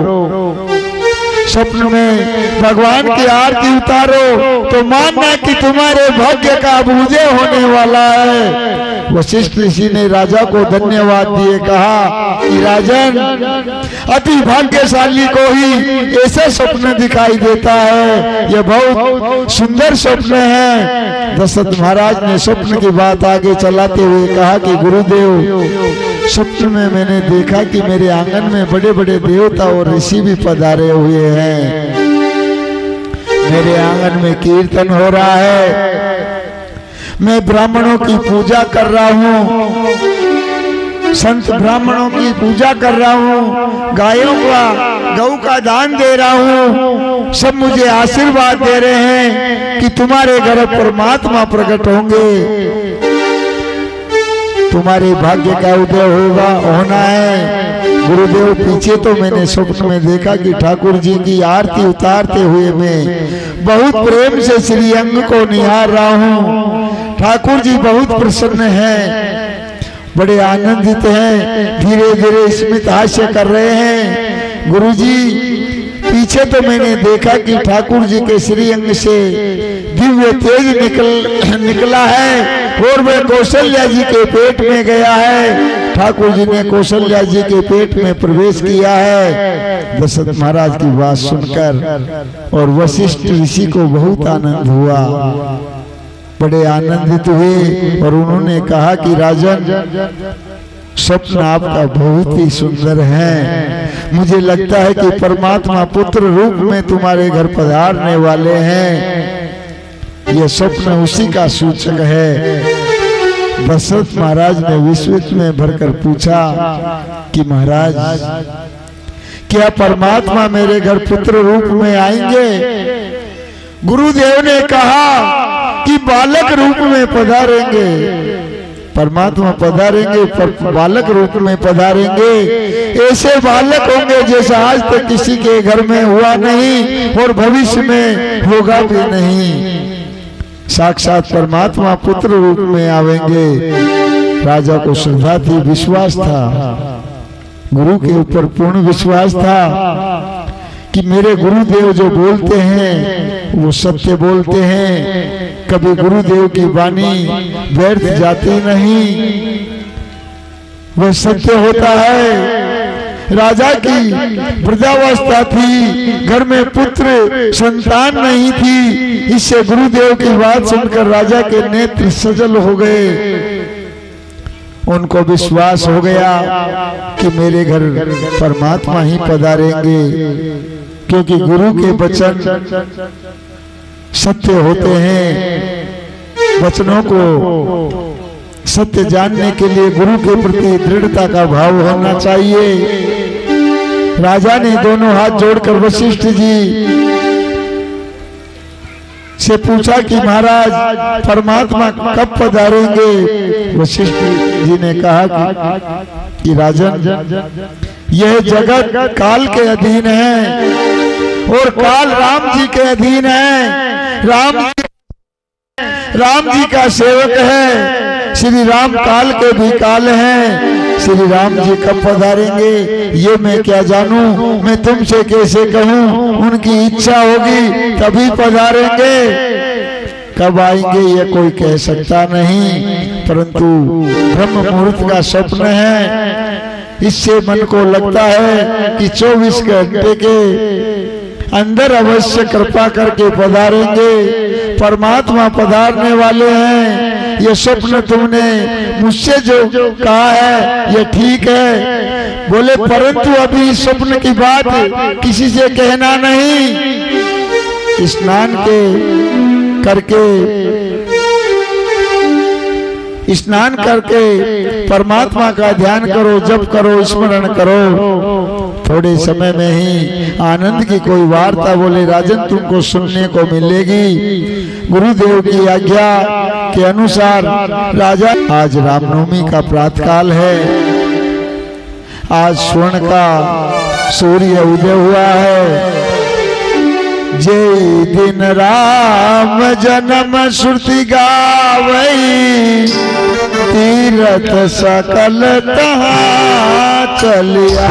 स्वप्न में भगवान की आरती उतारो तो मानना कि तुम्हारे भाग्य का अबूझे होने वाला है। वशिष्ठ ऋषि ने राजा को धन्यवाद दिए, कहा कि राजन अति भाग्यशाली को ही ऐसा स्वप्न दिखाई देता है, यह बहुत सुंदर स्वप्न है। दशरथ महाराज ने स्वप्न की बात आगे चलाते हुए कहा कि गुरुदेव स्वप्न में मैंने देखा कि मेरे आंगन में बड़े बड़े देवता और ऋषि भी पधारे हुए हैं। मेरे आंगन में कीर्तन हो रहा है, मैं ब्राह्मणों की पूजा कर रहा हूँ, संत ब्राह्मणों की पूजा कर रहा हूँ, गौ का दान दे रहा हूँ। सब मुझे आशीर्वाद दे रहे हैं कि तुम्हारे घर परमात्मा प्रकट होंगे, तुम्हारे भाग्य का उदय होना है। गुरुदेव, पीछे तो मैंने स्वप्न में देखा कि ठाकुर जी की आरती उतारते हुए मैं बहुत प्रेम से श्रीअंग को निहार रहा हूँ। ठाकुर जी बहुत प्रसन्न हैं, बड़े आनंदित हैं, धीरे धीरे स्मित हास्य कर रहे हैं। गुरुजी, पीछे तो मैंने देखा कि ठाकुर जी के श्रीअंग से दिव्य तेज निकला है और वह कौशल्या जी के पेट में गया है। ठाकुर जी ने कौशल्या जी के पेट में प्रवेश किया है। दशरथ महाराज की बात सुनकर और वशिष्ठ ऋषि को बहुत आनंद हुआ, बड़े आनंदित हुए और उन्होंने कहा कि राजन, स्वप्न आपका बहुत ही सुंदर है। मुझे लगता है कि परमात्मा पुत्र रूप में तुम्हारे घर पधारने वाले हैं। यह स्वप्न उसी का सूचक है। दशरथ महाराज ने विस्मित में भरकर पूछा कि महाराज, क्या परमात्मा मेरे घर पुत्र रूप में आएंगे? गुरुदेव ने कहा कि बालक रूप में पधारेंगे। परमात्मा पधारेंगे पर बालक रूप में पधारेंगे। ऐसे बालक होंगे जैसा आज तक किसी के घर में हुआ नहीं और भविष्य में होगा भी नहीं। साक्षात परमात्मा पुत्र रूप में आवेंगे। राजा को श्रद्धा थी, विश्वास था, गुरु के ऊपर पूर्ण विश्वास था कि मेरे गुरुदेव जो बोलते हैं वो सत्य बोलते हैं। कभी गुरुदेव की वाणी व्यर्थ जाती नहीं, वह सत्य होता है। राजा की वृद्धावस्था थी, घर में पुत्र संतान नहीं थी। इससे गुरुदेव की बात सुनकर राजा के नेत्र सजल हो गए। उनको विश्वास हो गया कि मेरे घर परमात्मा ही पधारेंगे, क्योंकि गुरु के वचन सत्य होते हैं। वचनों को सत्य जानने के लिए गुरु के प्रति दृढ़ता का भाव होना चाहिए। राजा ने दोनों हाथ जोड़कर वशिष्ठ जी से पूछा कि महाराज, परमात्मा कब पधारेंगे? वशिष्ठ जी ने कहा कि राजन, यह जगत काल के अधीन है और काल राम जी के अधीन है। राम जी का सेवक है। श्री राम काल के भी काल हैं। श्री राम जी कब पधारेंगे ये मैं क्या जानूं, मैं तुमसे कैसे कहूं? उनकी इच्छा होगी तभी पधारेंगे, कब आएंगे ये कोई कह सकता नहीं, परंतु ब्रह्म मुहूर्त का स्वप्न है। इससे मन को लगता है कि 24 घंटे के अंदर अवश्य कृपा करके पधारेंगे। परमात्मा पधारने वाले हैं। ये स्वप्न तुमने मुझसे जो कहा है ये ठीक है। बोले परंतु अभी इस स्वप्न की बात किसी से कहना नहीं। स्नान करके परमात्मा का ध्यान करो, जप करो, स्मरण करो। थोड़े समय में ही आनंद की कोई वार्ता बोले राजन तुमको सुनने को मिलेगी। गुरुदेव की आज्ञा के अनुसार राजा, आज रामनवमी का प्रातःकाल है। आज स्वर्ण का सूर्य उदय हुआ है। जय दिन राम जन्म श्रुति गावई, तीरथ सकल तहाँ चलिया।